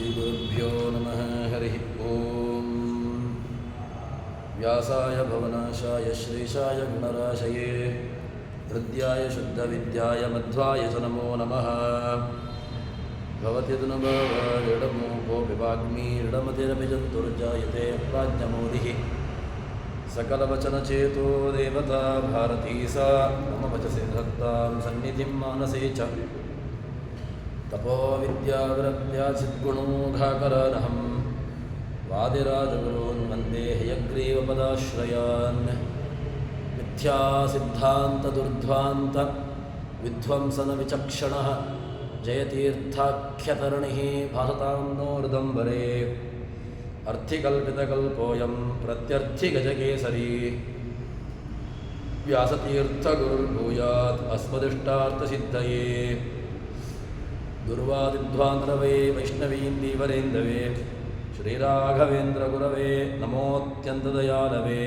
ಶ್ರೀಗುರುಭ್ಯೋ ನಮಃ ಹರಿ ಓಂ. ವ್ಯಾಸಾಯ ಭವನಾಶಾಯ ಶ್ರೀಶಾಯ ಗುಣರಾಶಯೇ ಹೃದ್ಯಾಯ ಶುದ್ಧವಿದ್ಯಾಯ ಮಧ್ವಾಯ ಚ ನಮೋ ನಮಃ. ಭವತಿ ದುನಭಾವಾರಿಡಮೂಕೋಪಿ ವಾಗ್ಮೀರಿಡಮತಿರಪಿ ಚತುರ್ಜಾಯತೆ ಪ್ರಾಜ್ಞಮೂಲಿಃ. ಸಕಲವಚನಚೇತೋ ದೇವತಾ ಭಾರತೀ ಸಾ ಮಮ ವಚಸಿ ಧತ್ತಾಂ ಸನ್ನಿಧಿಂ ಮಾನಸೇ ಚ. ತಪೋ ವಿದ್ಯಾವಿರಕ್ತ್ಯಾಚಿದ್ಗುಣೋಘಾಕರಾನಹಂ ವಾದಿರಾಜಗುರೂನ್ ವಂದೇ ಹಯಗ್ರೀವಪದಾಶ್ರಯಾನ್. ಮಿಥ್ಯಾಸಿದ್ಧಾಂತದುರ್ಧ್ವಾಂತ ವಿಧ್ವಂಸನ ವಿಚಕ್ಷಣಃ ಜಯತೀರ್ಥಾಖ್ಯತರುಣಿಃ ಭಾಸತಾಂ ನೋ ಹೃದಂಬರೇ. ಅರ್ಥಿಕಲ್ಪಿತಕಲ್ಪೋಯಂ ಪ್ರತ್ಯರ್ಥಿಗಜಕೇಸರಿ. ವ್ಯಾಸತೀರ್ಥಗುರುರ್ಭೂಯಾತ್ ಅಸ್ಮದಿಷ್ಟಾರ್ಥಸಿದ್ಧಯೇ. ದುರ್ವಾದಿಧ್ವಾಂತರವೇ ವೈಷ್ಣವೀಂದೀವರೇಂದವೇ ಶ್ರೀರಾಘವೇಂದ್ರ ಗುರವೇ ನಮೋತ್ಯಂತದಯಾಲವೇ.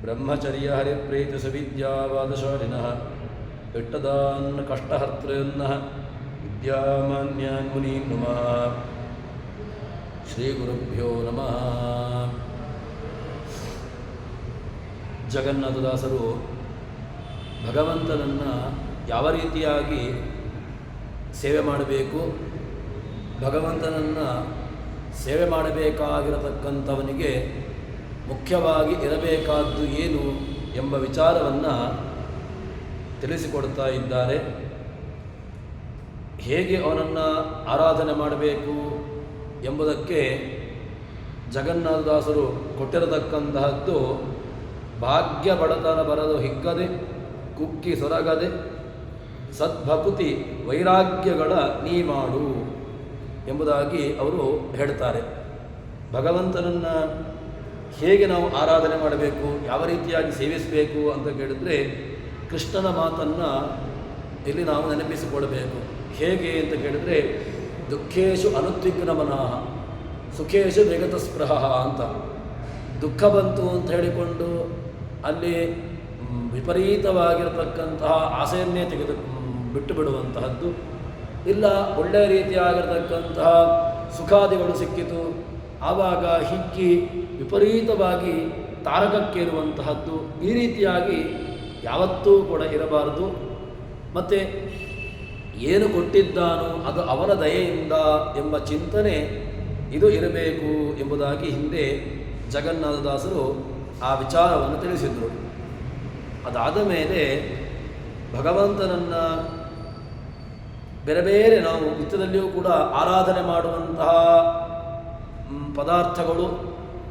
ಬ್ರಹ್ಮಚರ್ಯ ಹರಿಪ್ರೀತಿ ಸುವಿದ್ಯಾವಾದಶಾಲಿನಃ ಇಟ್ಟದಾನ್ ಕಷ್ಟಹರ್ತೃನ್ನಃ ವಿದ್ಯಾಮಾನ್ಯಾನ್ ಮುನೀನ್ ನುಮಃ. ಶ್ರೀಗುರುಭ್ಯೋ ನಮಃ. ಜಗನ್ನಾಥದಾಸರು ಭಗವಂತನನ್ನು ಯಾವ ರೀತಿಯಾಗಿ ಸೇವೆ ಮಾಡಬೇಕು, ಭಗವಂತನನ್ನು ಸೇವೆ ಮಾಡಬೇಕಾಗಿರತಕ್ಕಂಥವನಿಗೆ ಮುಖ್ಯವಾಗಿ ಇರಬೇಕಾದ್ದು ಏನು ಎಂಬ ವಿಚಾರವನ್ನು ತಿಳಿಸಿಕೊಡ್ತಾ ಇದ್ದಾರೆ. ಹೇಗೆ ಅವನನ್ನು ಆರಾಧನೆ ಮಾಡಬೇಕು ಎಂಬುದಕ್ಕೆ ಜಗನ್ನಾಥದಾಸರು ಕೊಟ್ಟಿರತಕ್ಕಂತಹದ್ದು ಭಾಗ್ಯ ಬಡತನ ಬರದು ಹಿಕ್ಕದೆ ಕುಕ್ಕಿ ಸೊರಗದೆ ಸದ್ಭಕುತಿ ವೈರಾಗ್ಯಗಳ ನೀ ಮಾಡು ಎಂಬುದಾಗಿ ಅವರು ಹೇಳ್ತಾರೆ. ಭಗವಂತನನ್ನು ಹೇಗೆ ನಾವು ಆರಾಧನೆ ಮಾಡಬೇಕು, ಯಾವ ರೀತಿಯಾಗಿ ಸೇವಿಸಬೇಕು ಅಂತ ಕೇಳಿದರೆ ಕೃಷ್ಣನ ಮಾತನ್ನು ಇಲ್ಲಿ ನಾವು ನೆನಪಿಸಿಕೊಳ್ಬೇಕು. ಹೇಗೆ ಅಂತ ಕೇಳಿದರೆ ದುಃಖೇಶು ಅನುದ್ವಿಗ್ನಮನಃ ಸುಖೇಶು ವಿಗತ ಸ್ಪೃಹಃ ಅಂತ. ದುಃಖ ಬಂತು ಅಂತ ಹೇಳಿಕೊಂಡು ಅಲ್ಲಿ ವಿಪರೀತವಾಗಿರತಕ್ಕಂತಹ ಆಸೆಯನ್ನೇ ಬಿಟ್ಟು ಬಿಡುವಂತಹದ್ದು ಇಲ್ಲ. ಒಳ್ಳೆಯ ರೀತಿಯಾಗಿರತಕ್ಕಂತಹ ಸುಖಾದಿಗಳು ಸಿಕ್ಕಿತು ಆವಾಗ ಹಿಕ್ಕಿ ವಿಪರೀತವಾಗಿ ತಾರಕಕ್ಕೇರುವಂತಹದ್ದು, ಈ ರೀತಿಯಾಗಿ ಯಾವತ್ತೂ ಕೂಡ ಇರಬಾರದು. ಮತ್ತು ಏನು ಕೊಟ್ಟಿದ್ದಾನೋ ಅದು ಅವನ ದಯೆಯಿಂದ ಎಂಬ ಚಿಂತನೆ ಇದು ಇರಬೇಕು ಎಂಬುದಾಗಿ ಹಿಂದೆ ಜಗನ್ನಾಥದಾಸರು ಆ ವಿಚಾರವನ್ನು ತಿಳಿಸಿದರು. ಅದಾದ ಮೇಲೆ ಭಗವಂತನನ್ನು ಬೇರೆ ಬೇರೆ ನಾವು ನಿತ್ಯದಲ್ಲಿಯೂ ಕೂಡ ಆರಾಧನೆ ಮಾಡುವಂತಹ ಪದಾರ್ಥಗಳು,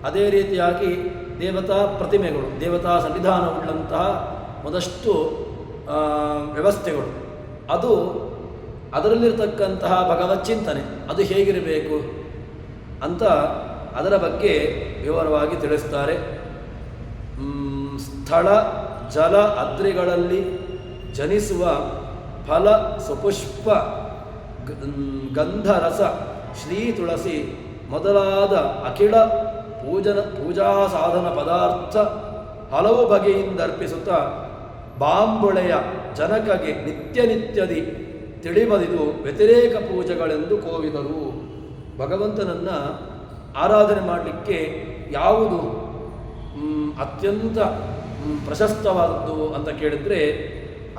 ಅದೇ ರೀತಿಯಾಗಿ ದೇವತಾ ಪ್ರತಿಮೆಗಳು, ದೇವತಾ ಸನ್ನಿಧಾನವುಳ್ಳಂತಹ ಒಂದಷ್ಟು ವ್ಯವಸ್ಥೆಗಳು, ಅದು ಅದರಲ್ಲಿರ್ತಕ್ಕಂತಹ ಭಗವತ್ ಚಿಂತನೆ ಅದು ಹೇಗಿರಬೇಕು ಅಂತ ಅದರ ಬಗ್ಗೆ ವಿವರವಾಗಿ ತಿಳಿಸ್ತಾರೆ. ಸ್ಥಳ ಜಲ ಅದ್ರಿಗಳಲ್ಲಿ ಜನಿಸುವ ಫಲ ಸುಪುಷ್ಪ ಗಂಧರಸ ಶ್ರೀ ತುಳಸಿ ಮೊದಲಾದ ಅಖಿಳ ಪೂಜಾ ಸಾಧನ ಪದಾರ್ಥ ಹಲವು ಬಗೆಯಿಂದರ್ಪಿಸುತ್ತಾ ಬಾಂಬೊಳೆಯ ಜನಕಗೆ ನಿತ್ಯದಿ ತಿಳಿಬದಿದು ವ್ಯತಿರೇಕ ಪೂಜೆಗಳೆಂದು ಕೋವಿದರು. ಭಗವಂತನನ್ನು ಆರಾಧನೆ ಮಾಡಲಿಕ್ಕೆ ಯಾವುದು ಅತ್ಯಂತ ಪ್ರಶಸ್ತವಾದದ್ದು ಅಂತ ಕೇಳಿದರೆ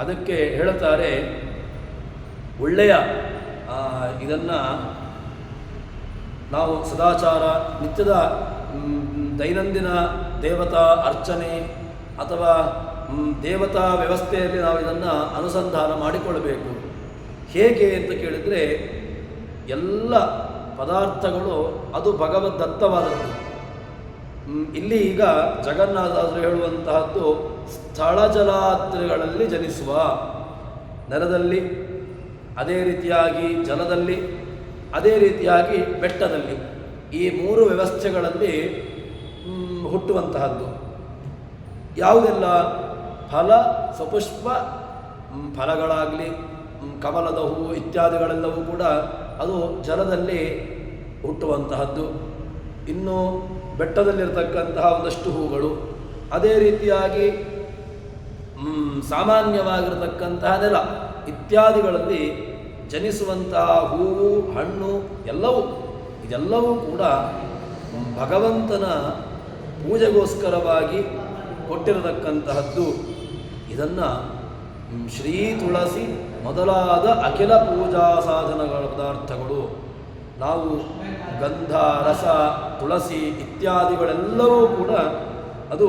ಅದಕ್ಕೆ ಹೇಳುತ್ತಾರೆ, ಒಳ್ಳೆಯ ಇದನ್ನು ನಾವು ಸದಾಚಾರ ನಿತ್ಯದ ದೈನಂದಿನ ದೇವತಾ ಅರ್ಚನೆ ಅಥವಾ ದೇವತಾ ವ್ಯವಸ್ಥೆಯಲ್ಲಿ ನಾವು ಇದನ್ನು ಅನುಸಂಧಾನ ಮಾಡಿಕೊಳ್ಳಬೇಕು. ಹೇಗೆ ಅಂತ ಕೇಳಿದರೆ ಎಲ್ಲ ಪದಾರ್ಥಗಳು ಅದು ಭಗವದ್ದತ್ತವಾದದ್ದು. ಇಲ್ಲಿ ಈಗ ಜಗನ್ನಾಥದಾಸರು ಹೇಳುವಂತಹದ್ದು ಸ್ಥಳ ಜಲಾದ್ರಿಗಳಲ್ಲಿ ಜನಿಸುವ, ನೆಲದಲ್ಲಿ, ಅದೇ ರೀತಿಯಾಗಿ ಜಲದಲ್ಲಿ, ಅದೇ ರೀತಿಯಾಗಿ ಬೆಟ್ಟದಲ್ಲಿ, ಈ ಮೂರು ವ್ಯವಸ್ಥೆಗಳಲ್ಲಿ ಹುಟ್ಟುವಂತಹದ್ದು ಯಾವುದೆಲ್ಲ ಫಲ ಸುಪುಷ್ಪ ಫಲಗಳಾಗಲಿ, ಕಮಲದ ಹೂವು ಇತ್ಯಾದಿಗಳೆಲ್ಲವೂ ಕೂಡ ಅದು ಜಲದಲ್ಲಿ ಹುಟ್ಟುವಂತಹದ್ದು. ಇನ್ನು ಬೆಟ್ಟದಲ್ಲಿರ್ತಕ್ಕಂತಹ ಒಂದಷ್ಟು ಹೂಗಳು, ಅದೇ ರೀತಿಯಾಗಿ ಸಾಮಾನ್ಯವಾಗಿರತಕ್ಕಂತಹ ನೆಲ ಇತ್ಯಾದಿಗಳಲ್ಲಿ ಜನಿಸುವಂತಹ ಹೂವು ಹಣ್ಣು ಇದೆಲ್ಲವೂ ಕೂಡ ಭಗವಂತನ ಪೂಜೆಗೋಸ್ಕರವಾಗಿ ಕೊಟ್ಟಿರತಕ್ಕಂತಹದ್ದು. ಇದನ್ನು ಶ್ರೀ ತುಳಸಿ ಮೊದಲಾದ ಅಖಿಲ ಪೂಜಾ ಸಾಧನಗಳ ಪದಾರ್ಥಗಳು, ನಾವು ಗಂಧ ರಸ ತುಳಸಿ ಇತ್ಯಾದಿಗಳೆಲ್ಲವೂ ಕೂಡ ಅದು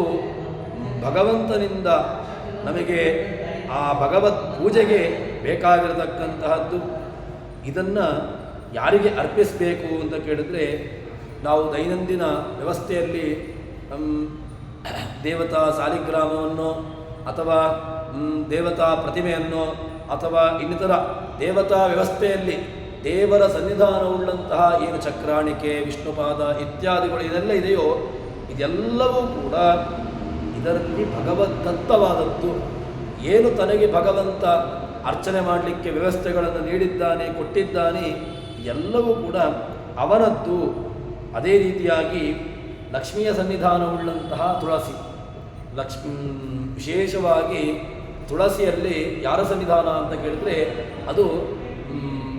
ಭಗವಂತನಿಂದ ನಮಗೆ ಆ ಭಗವತ್ ಪೂಜೆಗೆ ಬೇಕಾಗಿರತಕ್ಕಂತಹದ್ದು. ಇದನ್ನು ಯಾರಿಗೆ ಅರ್ಪಿಸಬೇಕು ಅಂತ ಕೇಳಿದ್ರೆ, ನಾವು ದೈನಂದಿನ ವ್ಯವಸ್ಥೆಯಲ್ಲಿ ದೇವತಾ ಸಾಲಿಗ್ರಾಮವನ್ನು ಅಥವಾ ದೇವತಾ ಪ್ರತಿಮೆಯನ್ನು ಅಥವಾ ಇನ್ನಿತರ ದೇವತಾ ವ್ಯವಸ್ಥೆಯಲ್ಲಿ ದೇವರ ಸನ್ನಿಧಾನವುಳ್ಳಂತಹ ಏನು ಚಕ್ರಾಣಿಕೆ ವಿಷ್ಣುಪಾದ ಇತ್ಯಾದಿಗಳು ಇದೆಲ್ಲ ಇದೆಯೋ ಇದೆಲ್ಲವೂ ಕೂಡ ಇದರಲ್ಲಿ ಭಗವದ್ದತ್ತವಾದದ್ದು. ಏನು ತನಗೆ ಭಗವಂತ ಅರ್ಚನೆ ಮಾಡಲಿಕ್ಕೆ ವ್ಯವಸ್ಥೆಗಳನ್ನು ನೀಡಿದ್ದಾನೆ ಕೊಟ್ಟಿದ್ದಾನೆ ಎಲ್ಲವೂ ಕೂಡ ಅವನದ್ದು. ಅದೇ ರೀತಿಯಾಗಿ ಲಕ್ಷ್ಮಿಯ ಸನ್ನಿಧಾನವುಳ್ಳಂತಹ ತುಳಸಿ, ವಿಶೇಷವಾಗಿ ತುಳಸಿಯಲ್ಲಿ ಯಾರ ಸನ್ನಿಧಾನ ಅಂತ ಕೇಳಿದ್ರೆ ಅದು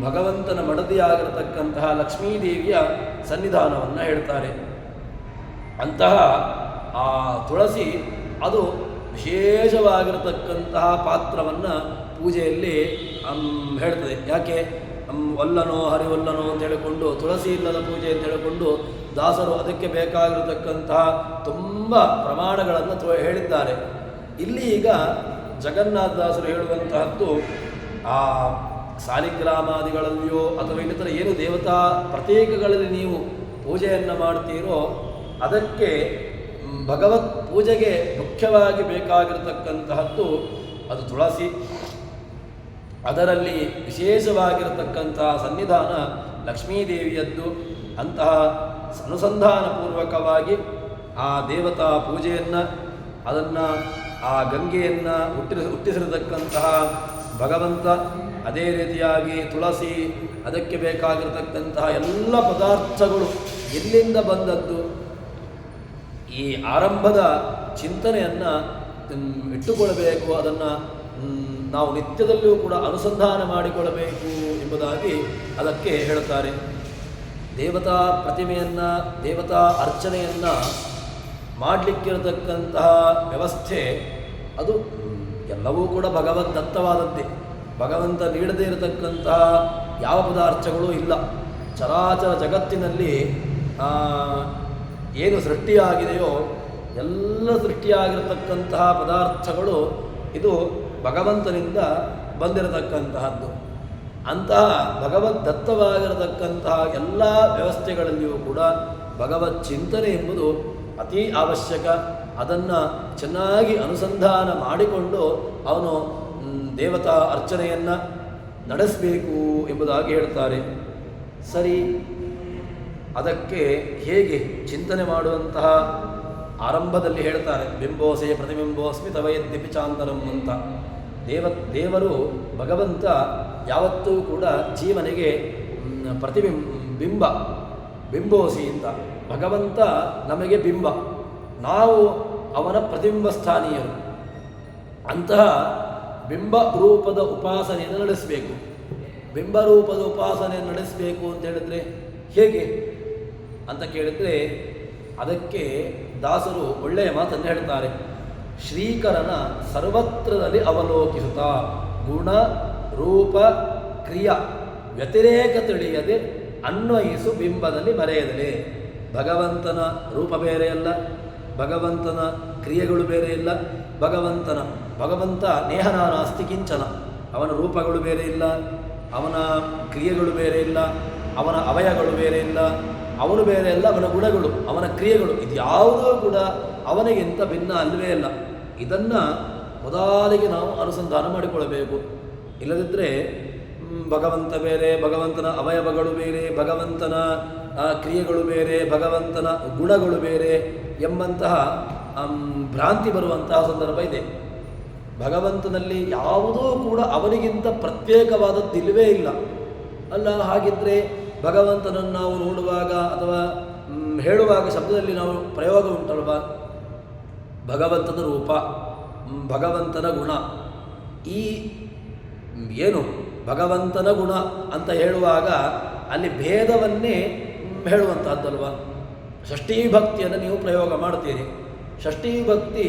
ಭಗವಂತನ ಮಡದಿಯಾಗಿರತಕ್ಕಂತಹ ಲಕ್ಷ್ಮೀದೇವಿಯ ಸನ್ನಿಧಾನವನ್ನು ಹೇಳ್ತಾರೆ. ಅಂತಹ ಆ ತುಳಸಿ ಅದು ವಿಶೇಷವಾಗಿರತಕ್ಕಂತಹ ಪಾತ್ರವನ್ನು ಪೂಜೆಯಲ್ಲಿ ಹೇಳ್ತದೆ. ಯಾಕೆ ಒಲ್ಲನೋ ಹರಿವಲ್ಲನೋ ಅಂತ ಹೇಳಿಕೊಂಡು ತುಳಸಿ ಇಲ್ಲದ ಪೂಜೆ ಅಂತ ಹೇಳಿಕೊಂಡು ದಾಸರು ಅದಕ್ಕೆ ಬೇಕಾಗಿರತಕ್ಕಂತಹ ತುಂಬ ಪ್ರಮಾಣಗಳನ್ನು ಹೇಳಿದ್ದಾರೆ. ಇಲ್ಲಿ ಈಗ ಜಗನ್ನಾಥ ದಾಸರು ಹೇಳುವಂತಹದ್ದು ಆ ಸಾಲಿಗ್ರಾಮಾದಿಗಳಲ್ಲಿಯೋ ಅಥವಾ ಇನ್ನಿತರ ಏನು ದೇವತಾ ಪ್ರತೀಕಗಳಲ್ಲಿ ನೀವು ಪೂಜೆಯನ್ನು ಮಾಡ್ತೀರೋ ಅದಕ್ಕೆ ಭಗವತ್ ಪೂಜೆಗೆ ಮುಖ್ಯವಾಗಿ ಬೇಕಾಗಿರತಕ್ಕಂತಹದ್ದು ಅದು ತುಳಸಿ. ಅದರಲ್ಲಿ ವಿಶೇಷವಾಗಿರತಕ್ಕಂತಹ ಸನ್ನಿಧಾನ ಲಕ್ಷ್ಮೀದೇವಿಯದ್ದು. ಅಂತಹ ಅನುಸಂಧಾನಪೂರ್ವಕವಾಗಿ ಆ ದೇವತಾ ಪೂಜೆಯನ್ನು ಅದನ್ನು ಆ ಗಂಗೆಯನ್ನು ಹುಟ್ಟಿಸಿರತಕ್ಕಂತಹ ಭಗವಂತ, ಅದೇ ರೀತಿಯಾಗಿ ತುಳಸಿ, ಅದಕ್ಕೆ ಬೇಕಾಗಿರತಕ್ಕಂತಹ ಎಲ್ಲ ಪದಾರ್ಥಗಳು ಎಲ್ಲಿಂದ ಬಂದದ್ದು, ಈ ಆರಂಭದ ಚಿಂತನೆಯನ್ನು ಇಟ್ಟುಕೊಳ್ಳಬೇಕು. ಅದನ್ನು ನಾವು ನಿತ್ಯದಲ್ಲಿಯೂ ಕೂಡ ಅನುಸಂಧಾನ ಮಾಡಿಕೊಳ್ಳಬೇಕು ಎಂಬುದಾಗಿ ಅದಕ್ಕೆ ಹೇಳುತ್ತಾರೆ. ದೇವತಾ ಪ್ರತಿಮೆಯನ್ನು ದೇವತಾ ಅರ್ಚನೆಯನ್ನು ಮಾಡಲಿಕ್ಕಿರತಕ್ಕಂತಹ ವ್ಯವಸ್ಥೆ ಅದು ಎಲ್ಲವೂ ಕೂಡ ಭಗವದ್ದತ್ತವಾದದ್ದೇ. ಭಗವಂತ ನೀಡದೇ ಇರತಕ್ಕಂತಹ ಯಾವ ಪದಾರ್ಥಗಳೂ ಇಲ್ಲ. ಚರಾಚರ ಜಗತ್ತಿನಲ್ಲಿ ಏನು ಸೃಷ್ಟಿಯಾಗಿದೆಯೋ ಎಲ್ಲ ಸೃಷ್ಟಿಯಾಗಿರತಕ್ಕಂತಹ ಪದಾರ್ಥಗಳು ಇದು ಭಗವಂತನಿಂದ ಬಂದಿರತಕ್ಕಂತಹದ್ದು. ಅಂತಹ ಭಗವದ್ದತ್ತವಾಗಿರತಕ್ಕಂತಹ ಎಲ್ಲ ವ್ಯವಸ್ಥೆಗಳಲ್ಲಿಯೂ ಕೂಡ ಭಗವತ್ ಚಿಂತನೆ ಎಂಬುದು ಅತೀ ಅವಶ್ಯಕ. ಅದನ್ನು ಚೆನ್ನಾಗಿ ಅನುಸಂಧಾನ ಮಾಡಿಕೊಂಡು ಅವನು ದೇವತಾ ಅರ್ಚನೆಯನ್ನು ನಡೆಸಬೇಕು ಎಂಬುದಾಗಿ ಹೇಳ್ತಾರೆ. ಸರಿ, ಅದಕ್ಕೆ ಹೇಗೆ ಚಿಂತನೆ ಮಾಡುವಂತಹ ಆರಂಭದಲ್ಲಿ ಹೇಳ್ತಾರೆ, ಬಿಂಬೋಸೆ ಪ್ರತಿಬಿಂಬೋಸ್ಮಿ ತವಯದ್ಯಪಿ ಚಾಂತರಂ ಅಂತ. ದೇವರು ಭಗವಂತ ಯಾವತ್ತೂ ಕೂಡ ಜೀವನಿಗೆ ಬಿಂಬೋಸಿ ಅಂತ. ಭಗವಂತ ನಮಗೆ ಬಿಂಬ, ನಾವು ಅವನ ಪ್ರತಿಬಿಂಬ ಸ್ಥಾನೀಯರು. ಅಂತಹ ಬಿಂಬ ರೂಪದ ಉಪಾಸನೆಯನ್ನು ನಡೆಸಬೇಕು. ಬಿಂಬ ರೂಪದ ಉಪಾಸನೆಯನ್ನು ನಡೆಸಬೇಕು ಅಂತ ಹೇಳಿದ್ರೆ ಹೇಗೆ ಅಂತ ಕೇಳಿದರೆ ಅದಕ್ಕೆ ದಾಸರು ಒಳ್ಳೆಯ ಮಾತನ್ನು ಹೇಳ್ತಾರೆ. ಶ್ರೀಕರನ ಸರ್ವತ್ರದಲ್ಲಿ ಅವಲೋಕಿಸುತ್ತಾ ಗುಣ ರೂಪ ಕ್ರಿಯಾ ವ್ಯತಿರೇಕ ತಿಳಿಯದೆ ಅನ್ವಯಿಸು ಬಿಂಬದಲ್ಲಿ ಮರೆಯದಲೇ. ಭಗವಂತನ ರೂಪ ಬೇರೆಯಲ್ಲ, ಭಗವಂತನ ಕ್ರಿಯೆಗಳು ಬೇರೆ ಇಲ್ಲ. ಭಗವಂತ ನೇಹನಾನಾಸ್ತಿ ಕಿಂಚನ. ಅವನ ರೂಪಗಳು ಬೇರೆ ಇಲ್ಲ, ಅವನ ಕ್ರಿಯೆಗಳು ಬೇರೆ ಇಲ್ಲ, ಅವನ ಅವಯಗಳು ಬೇರೆ ಇಲ್ಲ, ಅವನು ಬೇರೆ ಅಲ್ಲ, ಅವನ ಗುಣಗಳು ಅವನ ಕ್ರಿಯೆಗಳು ಇದು ಯಾವುದೂ ಕೂಡ ಅವನಿಗಿಂತ ಭಿನ್ನ ಅಲ್ಲವೇ ಇಲ್ಲ. ಇದನ್ನು ಮೊದಲಿಗೆ ನಾವು ಅನುಸಂಧಾನ ಮಾಡಿಕೊಳ್ಳಬೇಕು. ಇಲ್ಲದಿದ್ದರೆ ಭಗವಂತ ಬೇರೆ, ಭಗವಂತನ ಅವಯವಗಳು ಬೇರೆ, ಭಗವಂತನ ಕ್ರಿಯೆಗಳು ಬೇರೆ, ಭಗವಂತನ ಗುಣಗಳು ಬೇರೆ ಎಂಬಂತಹ ಭ್ರಾಂತಿ ಬರುವಂತಹ ಸಂದರ್ಭ ಇದೆ. ಭಗವಂತನಲ್ಲಿ ಯಾವುದೂ ಕೂಡ ಅವನಿಗಿಂತ ಪ್ರತ್ಯೇಕವಾದದ್ದಿಲ್ಲವೇ ಇಲ್ಲ. ಅಲ್ಲ, ಹಾಗಿದ್ದರೆ ಭಗವಂತನನ್ನು ನಾವು ನೋಡುವಾಗ ಅಥವಾ ಹೇಳುವಾಗ ಶಬ್ದದಲ್ಲಿ ನಾವು ಪ್ರಯೋಗ ಉಂಟಲ್ವ, ಭಗವಂತನ ರೂಪ, ಭಗವಂತನ ಗುಣ, ಈ ಏನು ಭಗವಂತನ ಗುಣ ಅಂತ ಹೇಳುವಾಗ ಅಲ್ಲಿ ಭೇದವನ್ನೇ ಹೇಳುವಂತಹದ್ದಲ್ವ. ಷಷ್ಠೀ ಭಕ್ತಿಯನ್ನು ನೀವು ಪ್ರಯೋಗ ಮಾಡ್ತೀರಿ. ಷಷ್ಠೀ ಭಕ್ತಿ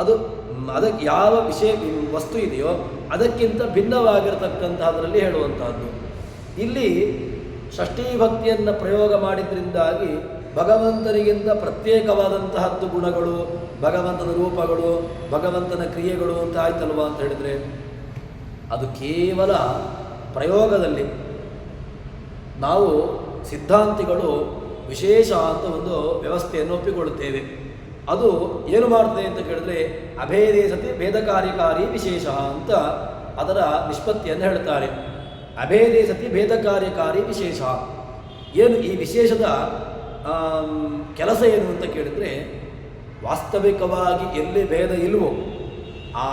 ಅದಕ್ಕೆ ಯಾವ ವಿಷಯ ವಸ್ತು ಇದೆಯೋ ಅದಕ್ಕಿಂತ ಭಿನ್ನವಾಗಿರತಕ್ಕಂತಹದರಲ್ಲಿ ಹೇಳುವಂತಹದ್ದು. ಇಲ್ಲಿ ಷಷ್ಠೀ ಭಕ್ತಿಯನ್ನು ಪ್ರಯೋಗ ಮಾಡಿದ್ರಿಂದಾಗಿ ಭಗವಂತನಿಗಿಂತ ಪ್ರತ್ಯೇಕವಾದಂತಹದ್ದು ಗುಣಗಳು, ಭಗವಂತನ ರೂಪಗಳು, ಭಗವಂತನ ಕ್ರಿಯೆಗಳು ಅಂತ ಆಯ್ತಲ್ವ ಅಂತ ಹೇಳಿದರೆ ಅದು ಕೇವಲ ಪ್ರಯೋಗದಲ್ಲಿ. ನಾವು ಸಿದ್ಧಾಂತಿಗಳು ವಿಶೇಷ ಅಂತ ಒಂದು ವ್ಯವಸ್ಥೆಯನ್ನು ಒಪ್ಪಿಕೊಳ್ಳುತ್ತೇವೆ. ಅದು ಏನು ಮಾಡ್ತದೆ ಅಂತ ಕೇಳಿದ್ರೆ ಅಭೇದೇ ಸತಿ ಭೇದಕಾರ್ಯಕಾರಿ ವಿಶೇಷ ಅಂತ ಅದರ ನಿಷ್ಪತ್ತಿಯನ್ನು ಹೇಳ್ತಾರೆ. ಅಭೇದೇ ಸತಿ ಭೇದಕಾರ್ಯಕಾರಿ ವಿಶೇಷ. ಏನು ಈ ವಿಶೇಷದ ಕೆಲಸ ಏನು ಅಂತ ಕೇಳಿದರೆ, ವಾಸ್ತವಿಕವಾಗಿ ಎಲ್ಲಿ ಭೇದ ಇಲ್ವೋ ಆ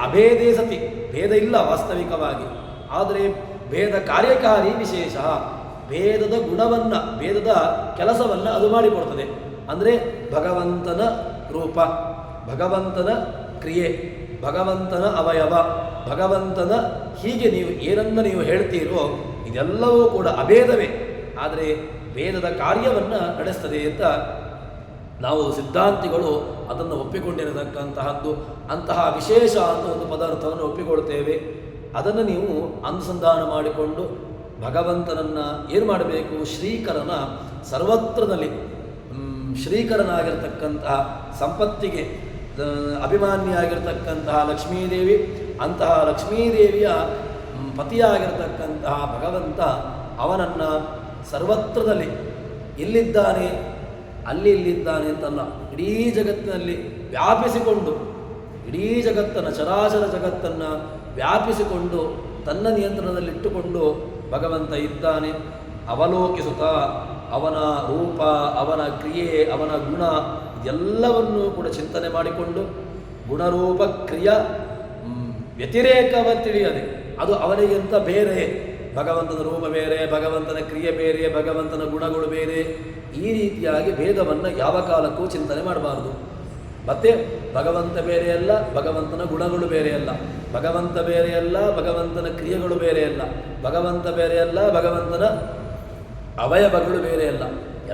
ಅಭೇದೇ ಸತಿ ಭೇದ ಇಲ್ಲ ವಾಸ್ತವಿಕವಾಗಿ, ಆದರೆ ಭೇದ ಕಾರ್ಯಕಾರಿ ವಿಶೇಷ, ಭೇದದ ಗುಣವನ್ನು ಭೇದದ ಕೆಲಸವನ್ನು ಅದು ಮಾಡಿಕೊಡ್ತದೆ. ಅಂದರೆ ಭಗವಂತನ ರೂಪ, ಭಗವಂತನ ಕ್ರಿಯೆ, ಭಗವಂತನ ಅವಯವ, ಭಗವಂತನ ಹೀಗೆ ನೀವು ಏನನ್ನು ನೀವು ಹೇಳ್ತೀರೋ ಇದೆಲ್ಲವೂ ಕೂಡ ಅಭೇದವೇ, ಆದರೆ ಭೇದದ ಕಾರ್ಯವನ್ನು ನಡೆಸ್ತದೆ ಅಂತ ನಾವು ಸಿದ್ಧಾಂತಿಗಳು ಅದನ್ನು ಒಪ್ಪಿಕೊಂಡಿರತಕ್ಕಂತಹದ್ದು. ಅಂತಹ ವಿಶೇಷ ಅಂತ ಒಂದು ಪದಾರ್ಥವನ್ನು ಒಪ್ಪಿಕೊಳ್ತೇವೆ. ಅದನ್ನು ನೀವು ಅನುಸಂಧಾನ ಮಾಡಿಕೊಂಡು ಭಗವಂತನನ್ನು ಏನು ಮಾಡಬೇಕು, ಶ್ರೀಕರನ ಸರ್ವತ್ರದಲ್ಲಿ ಶ್ರೀಕರನಾಗಿರ್ತಕ್ಕಂತಹ ಸಂಪತ್ತಿಗೆ ಅಭಿಮಾನಿಯಾಗಿರ್ತಕ್ಕಂತಹ ಲಕ್ಷ್ಮೀದೇವಿ, ಅಂತಹ ಲಕ್ಷ್ಮೀದೇವಿಯ ಪತಿಯಾಗಿರ್ತಕ್ಕಂತಹ ಭಗವಂತ ಅವನನ್ನು ಸರ್ವತ್ರದಲ್ಲಿ ಇಲ್ಲಿದ್ದಾನೆ ಅಲ್ಲಿ ಇಲ್ಲಿದ್ದಾನೆ ಅಂತಲ್ಲ, ಇಡೀ ಜಗತ್ತಿನಲ್ಲಿ ವ್ಯಾಪಿಸಿಕೊಂಡು, ಇಡೀ ಜಗತ್ತನ್ನು ಚರಾಚರ ಜಗತ್ತನ್ನು ವ್ಯಾಪಿಸಿಕೊಂಡು ತನ್ನ ನಿಯಂತ್ರಣದಲ್ಲಿಟ್ಟುಕೊಂಡು ಭಗವಂತ ಇದ್ದಾನೆ. ಅವಲೋಕಿಸುತ್ತಾ ಅವನ ರೂಪ, ಅವನ ಕ್ರಿಯೆ, ಅವನ ಗುಣ ಇದೆಲ್ಲವನ್ನೂ ಕೂಡ ಚಿಂತನೆ ಮಾಡಿಕೊಂಡು ಗುಣರೂಪ ಕ್ರಿಯ ವ್ಯತಿರೇಕವ ತಿಳಿಯದೆ, ಅದು ಅವನಿಗಿಂತ ಬೇರೆ, ಭಗವಂತನ ರೂಪ ಬೇರೆ, ಭಗವಂತನ ಕ್ರಿಯೆ ಬೇರೆ, ಭಗವಂತನ ಗುಣಗಳು ಬೇರೆ, ಈ ರೀತಿಯಾಗಿ ಭೇದವನ್ನು ಯಾವ ಕಾಲಕ್ಕೂ ಚಿಂತನೆ ಮಾಡಬಾರದು. ಮತ್ತೆ ಭಗವಂತ ಬೇರೆಯಲ್ಲ, ಭಗವಂತನ ಗುಣಗಳು ಬೇರೆಯಲ್ಲ, ಭಗವಂತ ಬೇರೆಯಲ್ಲ, ಭಗವಂತನ ಕ್ರಿಯೆಗಳು ಬೇರೆಯಲ್ಲ, ಭಗವಂತ ಬೇರೆಯಲ್ಲ, ಭಗವಂತನ ಅವಯವಗಳು ಬೇರೆಯಲ್ಲ,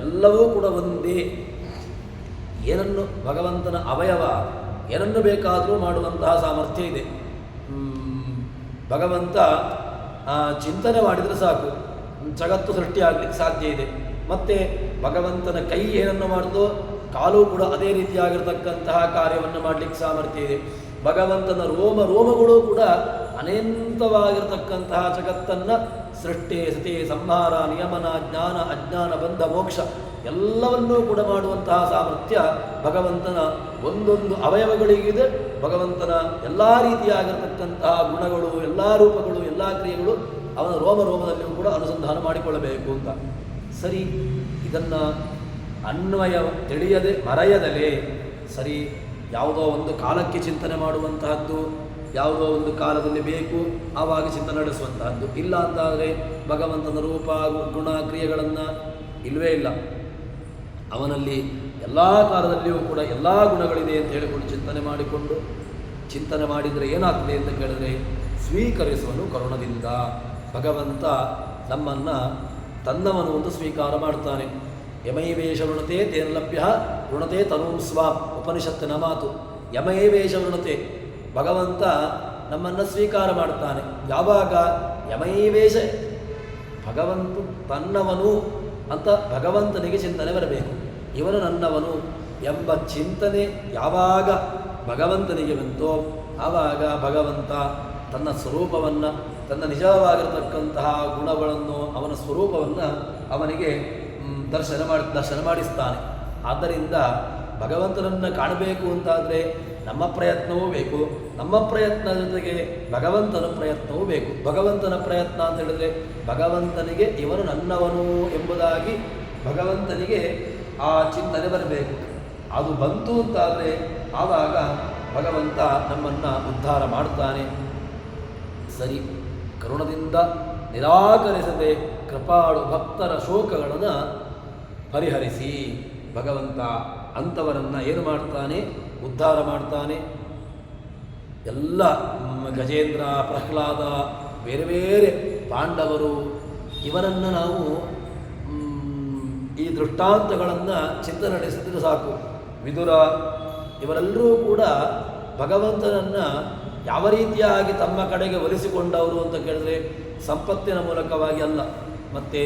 ಎಲ್ಲವೂ ಕೂಡ ಒಂದೇ. ಏನನ್ನು ಭಗವಂತನ ಅವಯವ ಏನನ್ನು ಬೇಕಾದರೂ ಮಾಡುವಂತಹ ಸಾಮರ್ಥ್ಯ ಇದೆ. ಭಗವಂತ ಚಿಂತನೆ ಮಾಡಿದರೆ ಸಾಕು ಜಗತ್ತು ಸೃಷ್ಟಿಯಾಗಲಿಕ್ಕೆ ಸಾಧ್ಯ ಇದೆ. ಮತ್ತು ಭಗವಂತನ ಕೈ ಏನನ್ನು ಮಾಡಿದೋ ಕಾಲು ಕೂಡ ಅದೇ ರೀತಿಯಾಗಿರ್ತಕ್ಕಂತಹ ಕಾರ್ಯವನ್ನು ಮಾಡಲಿಕ್ಕೆ ಸಾಮರ್ಥ್ಯ ಇದೆ. ಭಗವಂತನ ರೋಮಗಳು ಕೂಡ ಅನಂತವಾಗಿರ್ತಕ್ಕಂತಹ ಜಗತ್ತನ್ನು ಸೃಷ್ಟಿ, ಸ್ಥಿತಿ, ಸಂಹಾರ, ನಿಯಮನ, ಜ್ಞಾನ, ಅಜ್ಞಾನ, ಬಂಧ, ಮೋಕ್ಷ ಎಲ್ಲವನ್ನೂ ಕೂಡ ಮಾಡುವಂತಹ ಸಾಮರ್ಥ್ಯ ಭಗವಂತನ ಒಂದೊಂದು ಅವಯವಗಳಿಗಿದೆ. ಭಗವಂತನ ಎಲ್ಲ ರೀತಿಯಾಗಿರ್ತಕ್ಕಂತಹ ಗುಣಗಳು, ಎಲ್ಲ ರೂಪಗಳು, ಎಲ್ಲ ಕ್ರಿಯೆಗಳು ಅವನ ರೋಮದಲ್ಲಿಯೂ ಕೂಡ ಅನುಸಂಧಾನ ಮಾಡಿಕೊಳ್ಳಬೇಕು ಅಂತ. ಸರಿ, ಇದನ್ನು ಅನ್ವಯ ತಿಳಿಯದೆ ಮರೆಯದಲೇ ಸರಿ, ಯಾವುದೋ ಒಂದು ಕಾಲಕ್ಕೆ ಚಿಂತನೆ ಮಾಡುವಂತಹದ್ದು, ಯಾವುದೋ ಒಂದು ಕಾಲದಲ್ಲಿ ಬೇಕು ಆವಾಗ ಚಿಂತನೆ ನಡೆಸುವಂತಹದ್ದು. ಇಲ್ಲ ಅಂತಾದರೆ ಭಗವಂತನ ರೂಪ, ಗುಣ, ಕ್ರಿಯೆಗಳನ್ನು ಇಲ್ಲವೇ ಇಲ್ಲ. ಅವನಲ್ಲಿ ಎಲ್ಲ ಕಾಲದಲ್ಲಿಯೂ ಕೂಡ ಎಲ್ಲ ಗುಣಗಳಿದೆ ಅಂತ ಹೇಳಿಕೊಂಡು ಚಿಂತನೆ ಮಾಡಿದರೆ ಏನಾಗ್ತದೆ ಅಂತ ಕೇಳಿದರೆ, ಸ್ವೀಕರಿಸುವನು ಕರುಣದಿಂದ. ಭಗವಂತ ನಮ್ಮನ್ನು ತನ್ನವನು ಒಂದು ಸ್ವೀಕಾರ ಮಾಡ್ತಾನೆ. ಯಮೈವೇಶ ವೃಣತೆ ತೇನ ಲಭ್ಯ ವೃಣತೆ ತನೂಂ ಸ್ವಾಂ, ಉಪನಿಷತ್ತಿನ ಮಾತು. ಯಮೈವೇಶ ವೃಣತೆ, ಭಗವಂತ ನಮ್ಮನ್ನು ಸ್ವೀಕಾರ ಮಾಡ್ತಾನೆ. ಯಾವಾಗ? ಯಮೈವೇಶ, ಭಗವಂತ ತನ್ನವನು ಅಂತ ಭಗವಂತನಿಗೆ ಚಿಂತನೆ ಬರಬೇಕು. ಇವನು ನನ್ನವನು ಎಂಬ ಚಿಂತನೆ ಯಾವಾಗ ಭಗವಂತನಿಗೆ ಬಂತೋ ಆವಾಗ ಭಗವಂತ ತನ್ನ ಸ್ವರೂಪವನ್ನು, ತನ್ನ ನಿಜವಾಗಿರತಕ್ಕಂತಹ ಗುಣಗಳನ್ನು, ಅವನ ಸ್ವರೂಪವನ್ನು ಅವನಿಗೆ ದರ್ಶನ ಮಾಡಿಸ್ತಾನೆ. ಆದ್ದರಿಂದ ಭಗವಂತನನ್ನು ಕಾಣಬೇಕು ಅಂತಾದರೆ ನಮ್ಮ ಪ್ರಯತ್ನವೂ ಬೇಕು, ನಮ್ಮ ಪ್ರಯತ್ನ ಜೊತೆಗೆ ಭಗವಂತನ ಪ್ರಯತ್ನವೂ ಬೇಕು. ಭಗವಂತನ ಪ್ರಯತ್ನ ಅಂತ ಹೇಳಿದರೆ ಭಗವಂತನಿಗೆ ಇವನು ನನ್ನವನು ಎಂಬುದಾಗಿ ಭಗವಂತನಿಗೆ ಆ ಚಿಂತನೆ ಬರಬೇಕು. ಅದು ಬಂತು ಅಂತಾದರೆ ಆವಾಗ ಭಗವಂತ ನಮ್ಮನ್ನು ಉದ್ಧಾರ ಮಾಡ್ತಾನೆ. ಸರಿ, ಕರುಣದಿಂದ ನಿರಾಕರಿಸದೆ ಕೃಪಾಳು ಭಕ್ತರ ಶೋಕಗಳನ್ನು ಪರಿಹರಿಸಿ ಭಗವಂತ ಅಂಥವರನ್ನು ಏನು ಮಾಡ್ತಾನೆ? ಉದ್ಧಾರ ಮಾಡ್ತಾನೆ. ಎಲ್ಲ ಗಜೇಂದ್ರ, ಪ್ರಹ್ಲಾದ ಬೇರೆ ಬೇರೆ ಪಾಂಡವರು ಇವರನ್ನು ನಾವು ಈ ದೃಷ್ಟಾಂತಗಳನ್ನು ಚಿಂತನೆ ನಡೆಸಿದ್ರೆ ಸಾಕು. ವಿದುರ ಇವರೆಲ್ಲರೂ ಕೂಡ ಭಗವಂತನನ್ನು ಯಾವ ರೀತಿಯಾಗಿ ತಮ್ಮ ಕಡೆಗೆ ಒಲಿಸಿಕೊಂಡವರು ಅಂತ ಕೇಳಿದ್ರೆ ಸಂಪತ್ತಿನ ಮೂಲಕವಾಗಿ ಅಲ್ಲ, ಮತ್ತು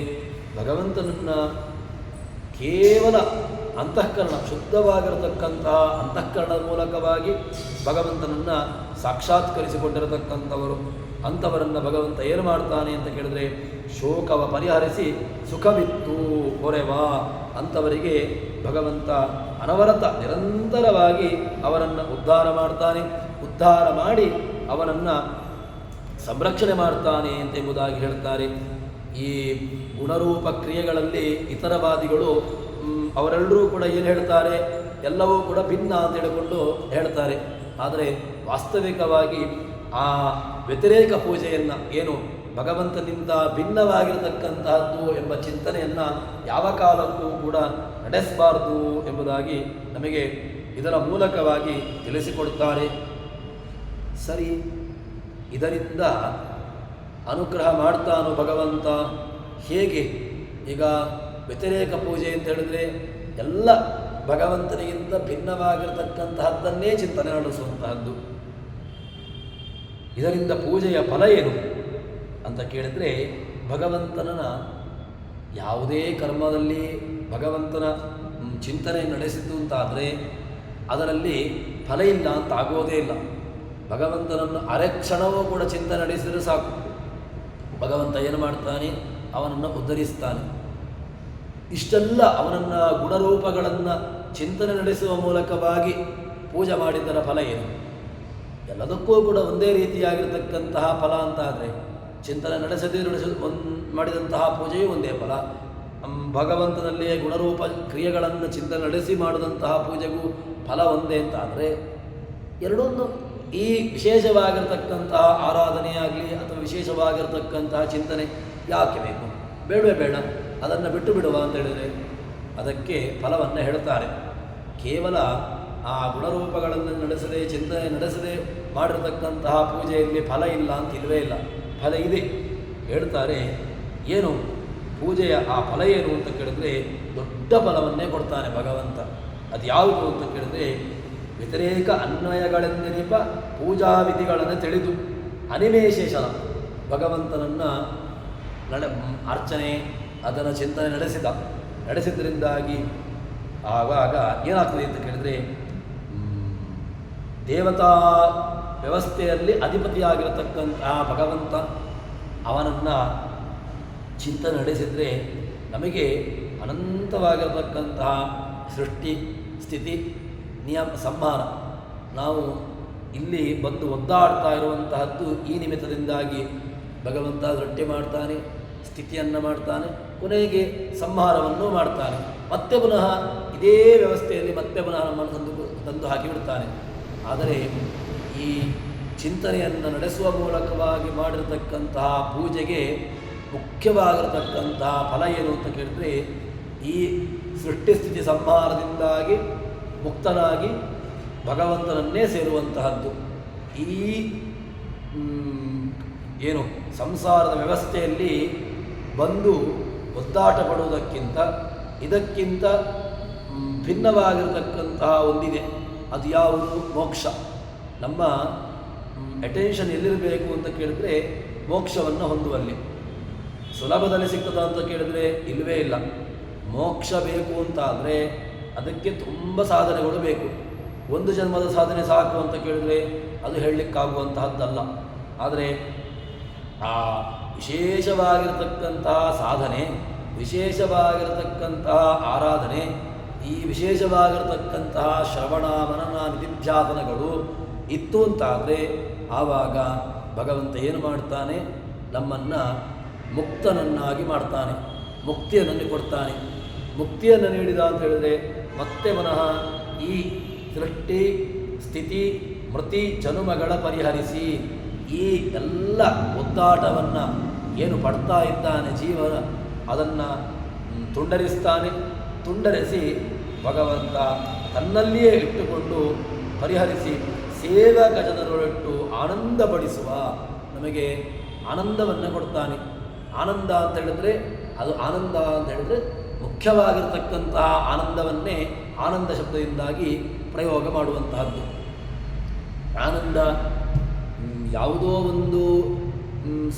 ಭಗವಂತನನ್ನು ಕೇವಲ ಅಂತಃಕರಣ ಶುದ್ಧವಾಗಿರತಕ್ಕಂತಹ ಅಂತಃಕರಣದ ಮೂಲಕವಾಗಿ ಭಗವಂತನನ್ನು ಸಾಕ್ಷಾತ್ಕರಿಸಿಕೊಂಡಿರತಕ್ಕಂಥವರು. ಅಂಥವರನ್ನು ಭಗವಂತ ಏನು ಮಾಡ್ತಾನೆ ಅಂತ ಕೇಳಿದ್ರೆ ಶೋಕವ ಪರಿಹರಿಸಿ ಸುಖವಿತ್ತು ಹೊರೆವ ಅಂಥವರಿಗೆ ಭಗವಂತ ಅನವರತ ನಿರಂತರವಾಗಿ ಅವರನ್ನು ಉದ್ಧಾರ ಮಾಡ್ತಾನೆ. ಉದ್ಧಾರ ಮಾಡಿ ಅವನನ್ನು ಸಂರಕ್ಷಣೆ ಮಾಡ್ತಾನೆ ಎಂಬುದಾಗಿ ಹೇಳ್ತಾರೆ. ಈ ಗುಣರೂಪ ಕ್ರಿಯೆಗಳಲ್ಲಿ ಇತರವಾದಿಗಳು ಅವರೆಲ್ಲರೂ ಕೂಡ ಏನು ಹೇಳ್ತಾರೆ, ಎಲ್ಲವೂ ಕೂಡ ಭಿನ್ನ ಅಂತ ಹೇಳಿಕೊಂಡು ಹೇಳ್ತಾರೆ. ಆದರೆ ವಾಸ್ತವಿಕವಾಗಿ ಆ ವ್ಯತಿರೇಕ ಪೂಜೆಯನ್ನು ಏನು ಭಗವಂತನಿಂದ ಭಿನ್ನವಾಗಿರತಕ್ಕಂತಹದ್ದು ಎಂಬ ಚಿಂತನೆಯನ್ನು ಯಾವ ಕಾಲಕ್ಕೂ ಕೂಡ ನಡೆಸಬಾರದು ಎಂಬುದಾಗಿ ನಮಗೆ ಇದರ ಮೂಲಕವಾಗಿ ತಿಳಿಸಿಕೊಡ್ತಾರೆ. ಸರಿ, ಇದರಿಂದ ಅನುಗ್ರಹ ಮಾಡ್ತಾನೋ ಭಗವಂತ ಹೇಗೆ? ಈಗ ವ್ಯತಿರೇಕ ಪೂಜೆ ಅಂತ ಹೇಳಿದ್ರೆ ಎಲ್ಲ ಭಗವಂತನಿಗಿಂತ ಭಿನ್ನವಾಗಿರತಕ್ಕಂತಹದ್ದನ್ನೇ ಚಿಂತನೆ ನಡೆಸುವಂತಹದ್ದು. ಇದರಿಂದ ಪೂಜೆಯ ಫಲ ಏನು ಅಂತ ಕೇಳಿದರೆ ಭಗವಂತನ ಯಾವುದೇ ಕರ್ಮದಲ್ಲಿ ಭಗವಂತನ ಚಿಂತನೆ ನಡೆಸಿತು ಅಂತಾದರೆ ಅದರಲ್ಲಿ ಫಲ ಇಲ್ಲ ಅಂತ ಆಗೋದೇ ಇಲ್ಲ. ಭಗವಂತನನ್ನು ಅರೆಕ್ಷಣವೂ ಕೂಡ ಚಿಂತನೆ ನಡೆಸಿದರೆ ಸಾಕು, ಭಗವಂತ ಏನು ಮಾಡ್ತಾನೆ, ಅವನನ್ನು ಉದ್ಧರಿಸ್ತಾನೆ. ಇಷ್ಟೆಲ್ಲ ಅವನನ್ನು ಗುಣರೂಪಗಳನ್ನು ಚಿಂತನೆ ನಡೆಸುವ ಮೂಲಕವಾಗಿ ಪೂಜೆ ಮಾಡಿದ್ದರ ಫಲ ಏನು? ಎಲ್ಲದಕ್ಕೂ ಕೂಡ ಒಂದೇ ರೀತಿಯಾಗಿರತಕ್ಕಂತಹ ಫಲ ಅಂತ ಆದರೆ ಚಿಂತನೆ ಮಾಡಿದಂತಹ ಪೂಜೆಯೂ ಒಂದೇ ಫಲ. ಭಗವಂತನಲ್ಲಿಯೇ ಗುಣರೂಪ ಕ್ರಿಯೆಗಳನ್ನು ಚಿಂತನೆ ನಡೆಸಿ ಮಾಡಿದಂತಹ ಪೂಜೆಗೂ ಫಲ ಒಂದೇ ಅಂತ ಆದರೆ ಎರಡೊಂದು ಈ ವಿಶೇಷವಾಗಿರತಕ್ಕಂತಹ ಆರಾಧನೆಯಾಗಲಿ ಅಥವಾ ವಿಶೇಷವಾಗಿರತಕ್ಕಂತಹ ಚಿಂತನೆ ಯಾಕೆ ಬೇಕು? ಬೇಡವೇ ಬೇಡ, ಅದನ್ನು ಬಿಟ್ಟು ಬಿಡುವ ಅಂತ ಹೇಳಿದರೆ ಅದಕ್ಕೆ ಫಲವನ್ನು ಹೇಳ್ತಾರೆ. ಕೇವಲ ಆ ಗುಣರೂಪಗಳನ್ನು ನಡೆಸದೆ ಚಿಂತನೆ ನಡೆಸದೆ ಮಾಡಿರತಕ್ಕಂತಹ ಪೂಜೆಯಲ್ಲಿ ಫಲ ಇಲ್ಲ ಅಂತ ಇಲ್ಲವೇ ಇಲ್ಲ, ಫಲ ಇದೆ. ಹೇಳ್ತಾರೆ ಏನು ಪೂಜೆಯ ಆ ಫಲ ಏನು ಅಂತ ಕೇಳಿದ್ರೆ ದೊಡ್ಡ ಫಲವನ್ನೇ ಕೊಡ್ತಾನೆ ಭಗವಂತ. ಅದು ಯಾವುದು ಅಂತ ಕೇಳಿದ್ರೆ ವ್ಯತಿರೇಕ ಅನ್ವಯಗಳೆಂದೆನಿಪ ಪೂಜಾ ವಿಧಿಗಳನ್ನು ತಿಳಿದು ಅನಿಮೇಶೇಷನ ಭಗವಂತನನ್ನು ಅರ್ಚನೆ ಅದನ್ನು ಚಿಂತನೆ ನಡೆಸಿದ್ರಿಂದಾಗಿ ಆವಾಗ ಏನಾಗ್ತದೆ ಅಂತ ಕೇಳಿದರೆ ದೇವತಾ ವ್ಯವಸ್ಥೆಯಲ್ಲಿ ಅಧಿಪತಿಯಾಗಿರತಕ್ಕಂತಹ ಭಗವಂತ ಅವನನ್ನು ಚಿಂತನೆ ನಡೆಸಿದರೆ ನಮಗೆ ಅನಂತವಾಗಿರತಕ್ಕಂತಹ ಸೃಷ್ಟಿ ಸ್ಥಿತಿ ನಿಯಮ ಸಂಹಾರ ನಾವು ಇಲ್ಲಿ ಬಂದು ಒದ್ದಾಡ್ತಾ ಇರುವಂತಹದ್ದು ಈ ನಿಮಿತ್ತದಿಂದಾಗಿ ಭಗವಂತ ಸೃಷ್ಟಿ ಮಾಡ್ತಾನೆ, ಸ್ಥಿತಿಯನ್ನು ಮಾಡ್ತಾನೆ, ಕೊನೆಗೆ ಸಂಹಾರವನ್ನು ಮಾಡ್ತಾನೆ. ಮತ್ತೆ ಪುನಃ ಇದೇ ವ್ಯವಸ್ಥೆಯಲ್ಲಿ ಮತ್ತೆ ಪುನಃ ನಮ್ಮನ್ನು ತಂದು ಹಾಕಿಬಿಡ್ತಾನೆ. ಆದರೆ ಈ ಚಿಂತನೆಯನ್ನು ನಡೆಸುವ ಮೂಲಕವಾಗಿ ಮಾಡಿರತಕ್ಕಂತಹ ಪೂಜೆಗೆ ಮುಖ್ಯವಾಗಿರತಕ್ಕಂತಹ ಫಲ ಏನು ಅಂತ ಕೇಳಿದರೆ ಈ ಸೃಷ್ಟಿಸ್ಥಿತಿ ಸಂಹಾರದಿಂದಾಗಿ ಮುಕ್ತನಾಗಿ ಭಗವಂತನನ್ನೇ ಸೇರುವಂತಹದ್ದು. ಈ ಏನು ಸಂಸಾರದ ವ್ಯವಸ್ಥೆಯಲ್ಲಿ ಬಂದು ಒದ್ದಾಟ ಪಡುವುದಕ್ಕಿಂತ ಇದಕ್ಕಿಂತ ಭಿನ್ನವಾಗಿರತಕ್ಕಂತಹ ಒಂದಿದೆ, ಅದು ಯಾವುದು? ಮೋಕ್ಷ. ನಮ್ಮ ಅಟೆನ್ಷನ್ ಎಲ್ಲಿರಬೇಕು ಅಂತ ಕೇಳಿದ್ರೆ ಮೋಕ್ಷವನ್ನು ಹೊಂದುವಲ್ಲಿ. ಸುಲಭದಲ್ಲಿ ಸಿಗ್ತದ ಅಂತ ಕೇಳಿದರೆ ಇಲ್ಲವೇ ಇಲ್ಲ. ಮೋಕ್ಷ ಬೇಕು ಅಂತ ಆದರೆ ಅದಕ್ಕೆ ತುಂಬ ಸಾಧನೆಗಳು ಬೇಕು. ಒಂದು ಜನ್ಮದ ಸಾಧನೆ ಸಾಕು ಅಂತ ಕೇಳಿದರೆ ಅದು ಹೇಳಲಿಕ್ಕಾಗುವಂತಹದ್ದಲ್ಲ. ಆದರೆ ಆ ವಿಶೇಷವಾಗಿರತಕ್ಕಂತಹ ಸಾಧನೆ, ವಿಶೇಷವಾಗಿರತಕ್ಕಂತಹ ಆರಾಧನೆ, ಈ ವಿಶೇಷವಾಗಿರತಕ್ಕಂತಹ ಶ್ರವಣ ಮನನ ನಿಧಿಧ್ಯಾಸನಗಳು ಇತ್ತು ಅಂತಾದರೆ ಆವಾಗ ಭಗವಂತ ಏನು ಮಾಡ್ತಾನೆ, ನಮ್ಮನ್ನು ಮುಕ್ತನನ್ನಾಗಿ ಮಾಡ್ತಾನೆ, ಮುಕ್ತಿಯನ್ನು ಕೊಡ್ತಾನೆ. ಮುಕ್ತಿಯನ್ನು ನೀಡಿದ ಅಂತ ಹೇಳಿದರೆ ಮತ್ತೆ ಪುನಃ ಈ ಸೃಷ್ಟಿ ಸ್ಥಿತಿ ಮೃತಿ ಜನುಮಗಳ ಪರಿಹರಿಸಿ ಈ ಎಲ್ಲ ಒದ್ದಾಟವನ್ನು ಏನು ಪಡ್ತಾ ಇದ್ದಾನೆ ಜೀವನ ಅದನ್ನು ತುಂಡರಿಸ್ತಾನೆ. ತುಂಡರಿಸಿ ಭಗವಂತ ತನ್ನಲ್ಲಿಯೇ ಇಟ್ಟುಕೊಂಡು ಪರಿಹರಿಸಿ ಸೇವಕ ಜನರೊಟ್ಟು ಆನಂದಪಡಿಸುವ, ನಮಗೆ ಆನಂದವನ್ನು ಕೊಡ್ತಾನೆ. ಆನಂದ ಅಂತ ಹೇಳಿದ್ರೆ ಅದು ಆನಂದ ಅಂತ ಹೇಳಿದ್ರೆ ಮುಖ್ಯವಾಗಿರತಕ್ಕಂತಹ ಆನಂದವನ್ನೇ ಆನಂದ ಶಬ್ದದಿಂದಾಗಿ ಪ್ರಯೋಗ ಮಾಡುವಂತಹದ್ದು. ಆನಂದ ಯಾವುದೋ ಒಂದು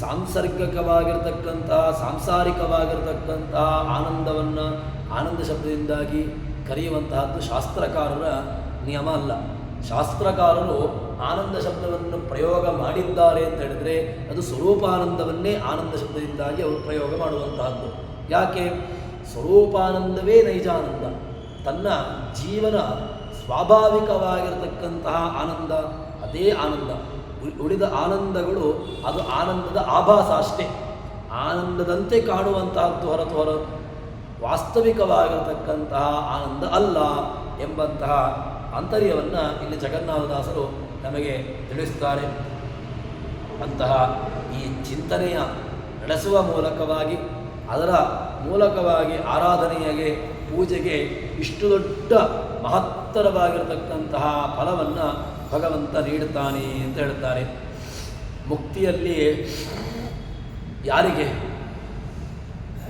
ಸಾಂಸಾರಿಕವಾಗಿರತಕ್ಕಂತಹ ಆನಂದವನ್ನು ಆನಂದ ಶಬ್ದದಿಂದಾಗಿ ಕರೆಯುವಂತಹದ್ದು ಶಾಸ್ತ್ರಕಾರರ ನಿಯಮ ಅಲ್ಲ. ಶಾಸ್ತ್ರಕಾರರು ಆನಂದ ಶಬ್ದವನ್ನು ಪ್ರಯೋಗ ಮಾಡಿದ್ದಾರೆ ಅಂತ ಹೇಳಿದರೆ ಅದು ಸ್ವರೂಪಾನಂದವನ್ನೇ ಆನಂದ ಶಬ್ದದಿಂದಾಗಿ ಅವರು ಪ್ರಯೋಗ ಮಾಡುವಂತಹದ್ದು. ಯಾಕೆ? ಸ್ವರೂಪಾನಂದವೇ ನೈಜಾನಂದ. ತನ್ನ ಜೀವನ ಸ್ವಾಭಾವಿಕವಾಗಿರತಕ್ಕಂತಹ ಆನಂದ ಅದೇ ಆನಂದ. ಉಳಿದ ಆನಂದಗಳು ಅದು ಆನಂದದ ಆಭಾಸ ಅಷ್ಟೇ, ಆನಂದದಂತೆ ಕಾಣುವಂತಹದ್ದು ಹೊರ ವಾಸ್ತವಿಕವಾಗಿರತಕ್ಕಂತಹ ಆನಂದ ಅಲ್ಲ ಎಂಬಂತಹ ಆಂತರ್ಯವನ್ನು ಇಲ್ಲಿ ಜಗನ್ನಾಥದಾಸರು ನಮಗೆ ತಿಳಿಸುತ್ತಾರೆ. ಅಂತಹ ಈ ಚಿಂತನೆಯ ನಡೆಸುವ ಮೂಲಕವಾಗಿ ಅದರ ಮೂಲಕವಾಗಿ ಆರಾಧನೆಗೆ ಪೂಜೆಗೆ ಇಷ್ಟು ದೊಡ್ಡ ಮಹತ್ತರವಾಗಿರತಕ್ಕಂತಹ ಫಲವನ್ನು ಭಗವಂತ ನೀಡುತ್ತಾನೆ ಅಂತ ಹೇಳ್ತಾರೆ. ಮುಕ್ತಿಯಲ್ಲಿ ಯಾರಿಗೆ?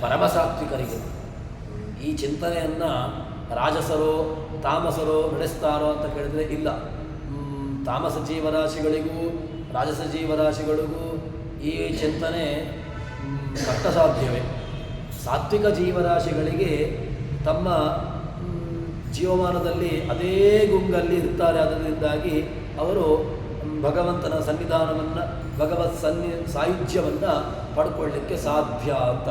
ಪರಮಸಾತ್ವಿಕರಿಗೆ. ಈ ಚಿಂತನೆಯನ್ನು ರಾಜಸರೋ ತಾಮಸರೋ ನಡೆಸ್ತಾರೋ ಅಂತ ಕೇಳಿದರೆ ಇಲ್ಲ. ತಾಮಸ ಜೀವರಾಶಿಗಳಿಗೂ ರಾಜಸ ಜೀವರಾಶಿಗಳಿಗೂ ಈ ಚಿಂತನೆ ಕಷ್ಟಸಾಧ್ಯವೇ. ಸಾತ್ವಿಕ ಜೀವರಾಶಿಗಳಿಗೆ ತಮ್ಮ ಜೀವಮಾನದಲ್ಲಿ ಅದೇ ಗುಂಗಲ್ಲಿ ಇರ್ತಾರೆ. ಅದರಿಂದಾಗಿ ಅವರು ಭಗವಂತನ ಸನ್ನಿಧಾನವನ್ನು ಭಗವತ್ ಸಾಯುಜ್ಯವನ್ನು ಪಡ್ಕೊಳ್ಳಿಕ್ಕೆ ಸಾಧ್ಯ ಅಂತ.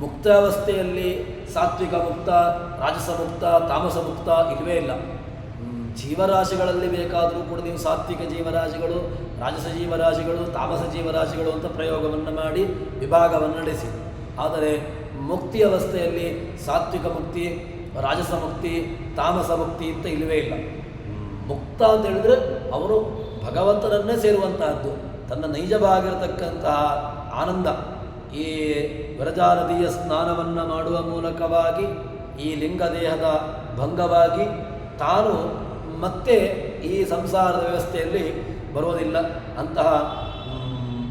ಮುಕ್ತಾವಸ್ಥೆಯಲ್ಲಿ ಸಾತ್ವಿಕ ಮುಕ್ತ, ರಾಜಸ ಮುಕ್ತ, ತಾಮಸ ಮುಕ್ತ ಇಲ್ಲವೇ ಇಲ್ಲ. ಜೀವರಾಶಿಗಳಲ್ಲಿ ಬೇಕಾದರೂ ಕೂಡ ನೀವು ಸಾತ್ವಿಕ ಜೀವರಾಶಿಗಳು, ರಾಜಸ ಜೀವರಾಶಿಗಳು, ತಾಮಸ ಜೀವರಾಶಿಗಳು ಅಂತ ಪ್ರಯೋಗವನ್ನು ಮಾಡಿ ವಿಭಾಗವನ್ನು ನಡೆಸಿ. ಆದರೆ ಮುಕ್ತಿ ಅವಸ್ಥೆಯಲ್ಲಿ ಸಾತ್ವಿಕ ಮುಕ್ತಿ, ರಾಜಸ ಮುಕ್ತಿ, ತಾಮಸ ಮುಕ್ತಿ ಅಂತ ಇಲ್ಲವೇ ಇಲ್ಲ. ಮುಕ್ತ ಅಂತ ಹೇಳಿದರೆ ಅವರು ಭಗವಂತನನ್ನೇ ಸೇರುವಂತಹದ್ದು. ತನ್ನ ನೈಜವಾಗಿರತಕ್ಕಂತಹ ಆನಂದ ಈ ವಿರಜಾ ನದಿಯ ಸ್ನಾನವನ್ನು ಮಾಡುವ ಮೂಲಕವಾಗಿ ಈ ಲಿಂಗದೇಹದ ಭಂಗವಾಗಿ ತಾನು ಮತ್ತೆ ಈ ಸಂಸಾರದ ವ್ಯವಸ್ಥೆಯಲ್ಲಿ ಬರೋದಿಲ್ಲ. ಅಂತಹ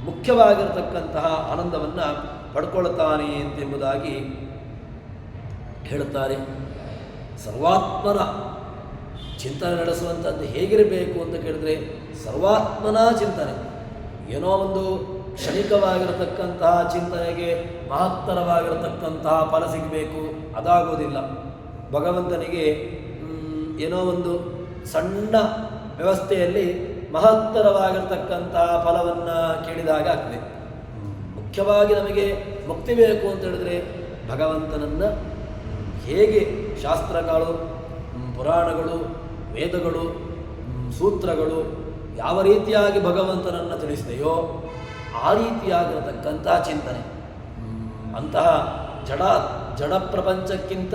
ಮುಖ್ಯವಾಗಿರತಕ್ಕಂತಹ ಆನಂದವನ್ನು ಪಡ್ಕೊಳ್ತಾನೆ ಎಂಬುದಾಗಿ ಹೇಳುತ್ತಾರೆ. ಸರ್ವಾತ್ಮನ ಚಿಂತನೆ ನಡೆಸುವಂಥದ್ದು ಹೇಗಿರಬೇಕು ಅಂತ ಕೇಳಿದ್ರೆ ಸರ್ವಾತ್ಮನ ಚಿಂತನೆ. ಏನೋ ಒಂದು ಕ್ಷಣಿಕವಾಗಿರತಕ್ಕಂತಹ ಚಿಂತನೆಗೆ ಮಹತ್ತರವಾಗಿರತಕ್ಕಂತಹ ಫಲ ಸಿಗಬೇಕು, ಅದಾಗೋದಿಲ್ಲ. ಭಗವಂತನಿಗೆ ಏನೋ ಒಂದು ಸಣ್ಣ ವ್ಯವಸ್ಥೆಯಲ್ಲಿ ಮಹತ್ತರವಾಗಿರತಕ್ಕಂತಹ ಫಲವನ್ನು ಕೇಳಿದಾಗ ಆಗ್ತದೆ. ಮುಖ್ಯವಾಗಿ ನಮಗೆ ಮುಕ್ತಿ ಬೇಕು ಅಂತ ಹೇಳಿದ್ರೆ ಭಗವಂತನನ್ನು ಹೇಗೆ ಶಾಸ್ತ್ರಗಳು, ಪುರಾಣಗಳು, ವೇದಗಳು, ಸೂತ್ರಗಳು ಯಾವ ರೀತಿಯಾಗಿ ಭಗವಂತನನ್ನು ತಿಳಿಸಿದೆಯೋ ಆ ರೀತಿಯಾಗಿರತಕ್ಕಂಥ ಚಿಂತನೆ. ಅಂತಹ ಜಡ ಪ್ರಪಂಚಕ್ಕಿಂತ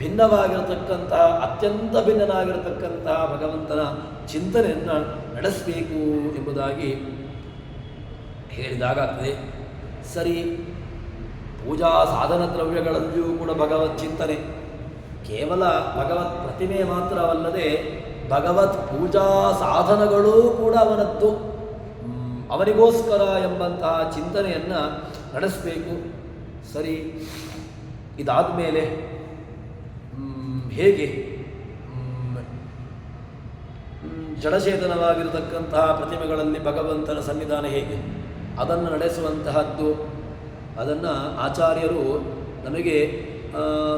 ಭಿನ್ನವಾಗಿರತಕ್ಕಂತಹ ಅತ್ಯಂತ ಭಿನ್ನನಾಗಿರತಕ್ಕಂತಹ ಭಗವಂತನ ಚಿಂತನೆಯನ್ನು ನಡೆಸಬೇಕು ಎಂಬುದಾಗಿ ಹೇಳಿದಾಗಾಗ್ತದೆ. ಸರಿ, ಪೂಜಾ ಸಾಧನ ದ್ರವ್ಯಗಳಲ್ಲಿಯೂ ಕೂಡ ಭಗವತ್ ಚಿಂತನೆ. ಕೇವಲ ಭಗವತ್ ಪ್ರತಿಮೆ ಮಾತ್ರವಲ್ಲದೆ ಭಗವತ್ ಪೂಜಾ ಸಾಧನಗಳೂ ಕೂಡ ಅವನದ್ದು, ಅವನಿಗೋಸ್ಕರ ಎಂಬಂತಹ ಚಿಂತನೆಯನ್ನು ನಡೆಸಬೇಕು. ಸರಿ, ಇದಾದ ಮೇಲೆ ಹೇಗೆ ಜಡಚೇತನವಾಗಿರತಕ್ಕಂತಹ ಪ್ರತಿಮೆಗಳಲ್ಲಿ ಭಗವಂತನ ಸನ್ನಿಧಾನ ಹೇಗೆ ಅದನ್ನು ನಡೆಸುವಂತಹದ್ದು, ಅದನ್ನು ಆಚಾರ್ಯರು ನಮಗೆ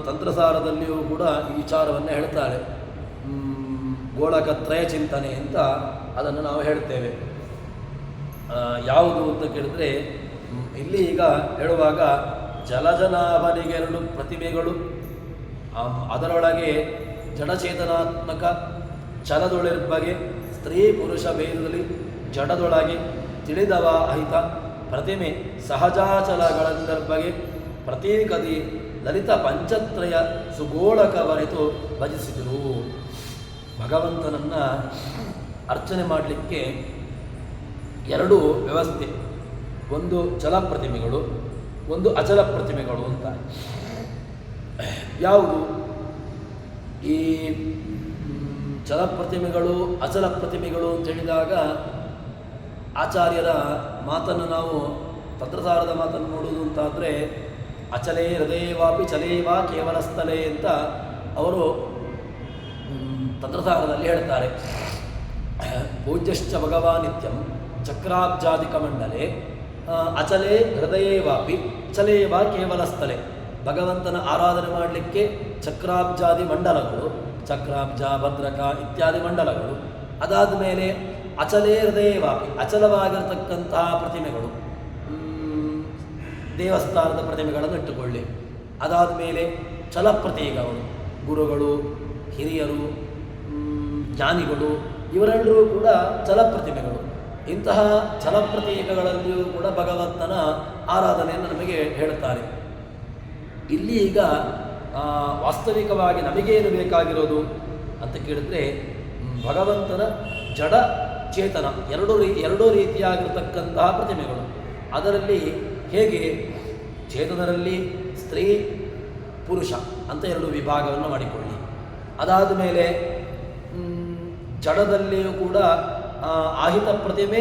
ತಂತ್ರಸಾರದಲ್ಲಿಯೂ ಕೂಡ ಈ ವಿಚಾರವನ್ನು ಹೇಳ್ತಾರೆ. ಗೋಳಕತ್ರಯ ಚಿಂತನೆ ಅಂತ ಅದನ್ನು ನಾವು ಹೇಳ್ತೇವೆ. ಯಾವುದು ಅಂತ ಕೇಳಿದ್ರೆ ಇಲ್ಲಿ ಈಗ ಹೇಳುವಾಗ ಜಲಜನಾಭನಿಗೆ 2 ಪ್ರತಿಮೆಗಳು, ಅದರೊಳಗೆ ಜಡಚೇತನಾತ್ಮಕ ಛಲದೊಳಿರ್ಬಗೆ ಸ್ತ್ರೀ ಪುರುಷ ಭೇದದಲ್ಲಿ ಜಡದೊಳಗೆ ತಿಳಿದವ ಅಹಿತ ಪ್ರತಿಮೆ ಸಹಜಾಚಲಗಳೆಂದರ್ಬಗೆ ಪ್ರತೀಕದಿ ಲಲಿತ ಪಂಚತ್ರಯ ಸುಗೋಳಕವರಿತು ಭಜಿಸಿದರು. ಭಗವಂತನನ್ನು ಅರ್ಚನೆ ಮಾಡಲಿಕ್ಕೆ 2 ವ್ಯವಸ್ಥೆ, ಒಂದು ಚಲ ಪ್ರತಿಮೆಗಳು, ಒಂದು ಅಚಲ ಪ್ರತಿಮೆಗಳು ಅಂತ. ಯಾವುದು? ಈ ಚಲ ಪ್ರತಿಮೆಗಳು, ಅಚಲ ಪ್ರತಿಮೆಗಳು ಅಂತ ಹೇಳಿದಾಗ ಆಚಾರ್ಯರ ಮಾತನ್ನು ನಾವು ತಂತ್ರಸಾರದ ಮಾತನ್ನು ನೋಡುವುದು ಅಂತಾದರೆ ಅಚಲೇ ಹೃದಯವಾಪಿ ಚಲೇವಾ ಕೇವಲ ಸ್ಥಳೇ ಅಂತ ಅವರು ತಂತ್ರಸಾರದಲ್ಲಿ ಹೇಳ್ತಾರೆ. ಪೂಜ್ಯಶ್ಚ ಭಗವಾನ್ ನಿತ್ಯಂ ಚಕ್ರಾಬ್ಜಾದಿಕ ಮಂಡಲೆ ಅಚಲೇ ಹೃದಯೇವಾಪಿ ಚಲೇವಾ ಕೇವಲ ಸ್ಥಳೇ. ಭಗವಂತನ ಆರಾಧನೆ ಮಾಡಲಿಕ್ಕೆ ಚಕ್ರಾಬ್ಜಾದಿ ಮಂಡಲಗಳು, ಚಕ್ರಾಬ್ಜ ಭದ್ರಕ ಇತ್ಯಾದಿ ಮಂಡಲಗಳು. ಅದಾದ ಮೇಲೆ ಅಚಲೇ ಹೃದಯವಾಪಿ ಅಚಲವಾಗಿರತಕ್ಕಂತಹ ಪ್ರತಿಮೆಗಳು, ದೇವಸ್ಥಾನದ ಪ್ರತಿಮೆಗಳನ್ನು ಇಟ್ಟುಕೊಳ್ಳಿ. ಅದಾದ ಮೇಲೆ ಛಲಪ್ರತೀಕಗಳು, ಗುರುಗಳು, ಹಿರಿಯರು, ಜ್ಞಾನಿಗಳು ಇವರೆಲ್ಲರೂ ಕೂಡ ಛಲಪ್ರತಿಮೆಗಳು. ಇಂತಹ ಛಲಪ್ರತೀಕಗಳಲ್ಲಿಯೂ ಕೂಡ ಭಗವಂತನ ಆರಾಧನೆಯನ್ನು ನಮಗೆ ಹೇಳುತ್ತಾರೆ. ಇಲ್ಲಿ ಈಗ ವಾಸ್ತವಿಕವಾಗಿ ನಮಗೇನು ಬೇಕಾಗಿರೋದು ಅಂತ ಕೇಳಿದ್ರೆ ಭಗವಂತನ ಜಡ ಚೇತನ ಎರಡೂ ರೀತಿಯಾಗಿರ್ತಕ್ಕಂತಹ ಪ್ರತಿಮೆಗಳು. ಅದರಲ್ಲಿ ಹೇಗೆ ಚೇತನರಲ್ಲಿ ಸ್ತ್ರೀ ಪುರುಷ ಅಂತ ಎರಡು ವಿಭಾಗವನ್ನು ಮಾಡಿಕೊಳ್ಳಿ. ಅದಾದ ಮೇಲೆ ಜಡದಲ್ಲಿಯೂ ಕೂಡ ಆಹಿತ ಪ್ರತಿಮೆ,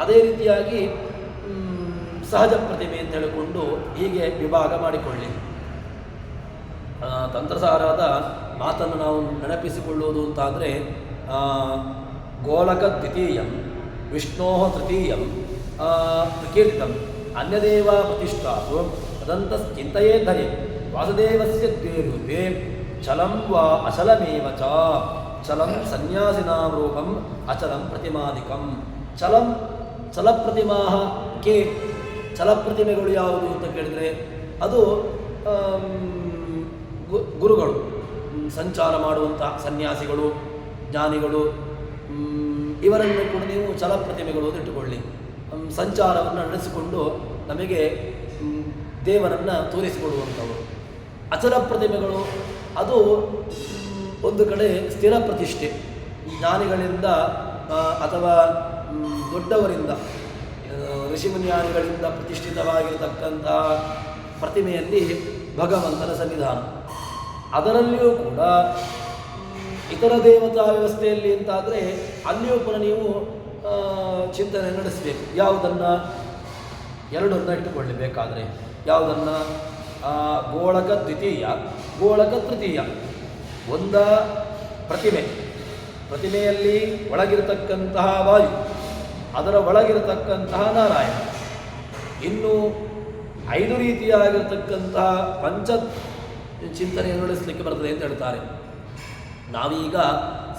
ಅದೇ ರೀತಿಯಾಗಿ ಸಹಜ ಪ್ರತಿಮೆ ಅಂತ ಹೇಳಿಕೊಂಡು ಹೀಗೆ ವಿಭಾಗ ಮಾಡಿಕೊಳ್ಳಿ. ತಂತ್ರಸಾರದ ಮಾತನ್ನು ನಾವು ನೆನಪಿಸಿಕೊಳ್ಳುವುದು ಅಂತಾದರೆ ಗೋಲಕ ದ್ವಿತೀಯಂ ವಿಷ್ಣೋ ತೃತೀಯಂ ಪ್ರಕೀರ್ತಿತಂ ಅನ್ಯದೇವ ಪ್ರತಿಷ್ಠಾತು ತದಂತ ಚಿಂತೆಯೇ ಧರಿ ವಾಸುದೇವಸ್ಯ ದ್ವೇ ರೂಪೇ ಚಲಂ ವಾ ಅಚಲಮೇವ ಚ. ಚಲಂ ಸನ್ಯಾಸಿನಾಂ ರೂಪಂ ಅಚಲಂ ಪ್ರತಿಮಾದಿಕಂ. ಚಲಪ್ರತಿಮಾ ಕೆ ಚಲಪ್ರತಿಮೆಗಳು ಯಾವುದು ಅಂತ ಕೇಳಿದರೆ ಅದು ಗುರುಗಳು, ಸಂಚಾರ ಮಾಡುವಂಥ ಸನ್ಯಾಸಿಗಳು, ಜ್ಞಾನಿಗಳು, ಇವರನ್ನು ಕೂಡ ನೀವು ಛಲಪ್ರತಿಮೆಗಳು ಅಂತ ಇಟ್ಟುಕೊಳ್ಳಿ. ಸಂಚಾರವನ್ನು ನಡೆಸಿಕೊಂಡು ನಮಗೆ ದೇವರನ್ನು ತೋರಿಸಿಕೊಡುವಂಥವರು. ಅಚಲ ಪ್ರತಿಮೆಗಳು ಅದು ಒಂದು ಕಡೆ ಸ್ಥಿರ ಪ್ರತಿಷ್ಠೆ, ಜ್ಞಾನಿಗಳಿಂದ ಅಥವಾ ದೊಡ್ಡವರಿಂದ ಋಷಿಮುನಿಯಾನಿಗಳಿಂದ ಪ್ರತಿಷ್ಠಿತವಾಗಿರತಕ್ಕಂತಹ ಪ್ರತಿಮೆಯಲ್ಲಿ ಭಗವಂತನ ಸನ್ನಿಧಾನ. ಅದರಲ್ಲಿಯೂ ಕೂಡ ಇತರ ದೇವತಾ ವ್ಯವಸ್ಥೆಯಲ್ಲಿ ಅಂತಾದರೆ ಅಲ್ಲಿಯೂ ಕೂಡ ನೀವು ಚಿಂತನೆ ನಡೆಸಬೇಕು. ಯಾವುದನ್ನು ಎರಡನ್ನು ಇಟ್ಟುಕೊಳ್ಳಿ ಬೇಕಾದರೆ. ಯಾವುದನ್ನು ಗೋಳಕ ದ್ವಿತೀಯ, ಗೋಳಕ ತೃತೀಯ. ಒಂದ ಪ್ರತಿಮೆಯಲ್ಲಿ ಒಳಗಿರತಕ್ಕಂತಹ ವಾಯು, ಅದರ ಒಳಗಿರತಕ್ಕಂತಹ ನಾರಾಯಣ. ಇನ್ನು 5 ರೀತಿಯಾಗಿರ್ತಕ್ಕಂತಹ ಪಂಚ ಚಿಂತನೆಯನ್ನು ನಡೆಸಲಿಕ್ಕೆ ಬರ್ತದೆ ಅಂತ ಹೇಳ್ತಾರೆ. ನಾವೀಗ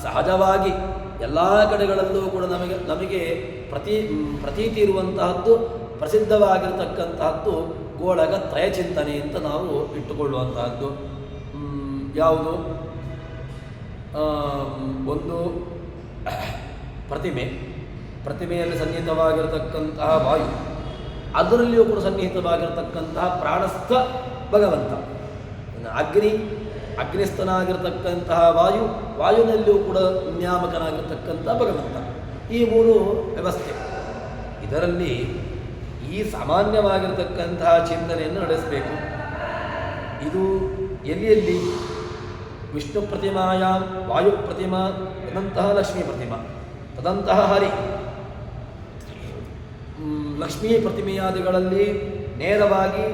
ಸಹಜವಾಗಿ ಎಲ್ಲ ಕಡೆಗಳಲ್ಲೂ ಕೂಡ ನಮಗೆ ಪ್ರತೀತಿ ಇರುವಂತಹದ್ದು, ಪ್ರಸಿದ್ಧವಾಗಿರತಕ್ಕಂತಹದ್ದು ಗೋಳಕ ತ್ರಯ ಚಿಂತನೆ ಅಂತ ನಾವು ಇಟ್ಟುಕೊಳ್ಳುವಂತಹದ್ದು. ಯಾವುದು? ಒಂದು ಪ್ರತಿಮೆಯಲ್ಲಿ ಸನ್ನಿಹಿತವಾಗಿರತಕ್ಕಂತಹ ವಾಯು, ಅದರಲ್ಲಿಯೂ ಕೂಡ ಸನ್ನಿಹಿತವಾಗಿರತಕ್ಕಂತಹ ಪ್ರಾಣಸ್ಥ ಭಗವಂತ. ಅಗ್ನಿಸ್ಥನಾಗಿರ್ತಕ್ಕಂತಹ ವಾಯುನಲ್ಲಿಯೂ ಕೂಡ ನಿಯಾಮಕನಾಗಿರ್ತಕ್ಕಂಥ ಭಗವಂತ. ಈ 3 ವ್ಯವಸ್ಥೆ. ಇದರಲ್ಲಿ ಈ ಸಾಮಾನ್ಯವಾಗಿರ್ತಕ್ಕಂತಹ ಚಿಂತನೆಯನ್ನು ನಡೆಸಬೇಕು. ಇದು ಎಲ್ಲಿ ವಿಷ್ಣು ಪ್ರತಿಮಾಯಾಂ ವಾಯು ಪ್ರತಿಮಾ, ತದಂತಹ ಲಕ್ಷ್ಮೀ ಪ್ರತಿಮಾ, ತದಂತಹ ಹರಿ. ಲಕ್ಷ್ಮೀ ಪ್ರತಿಮೆಯಾದಿಗಳಲ್ಲಿ ನೇರವಾಗಿ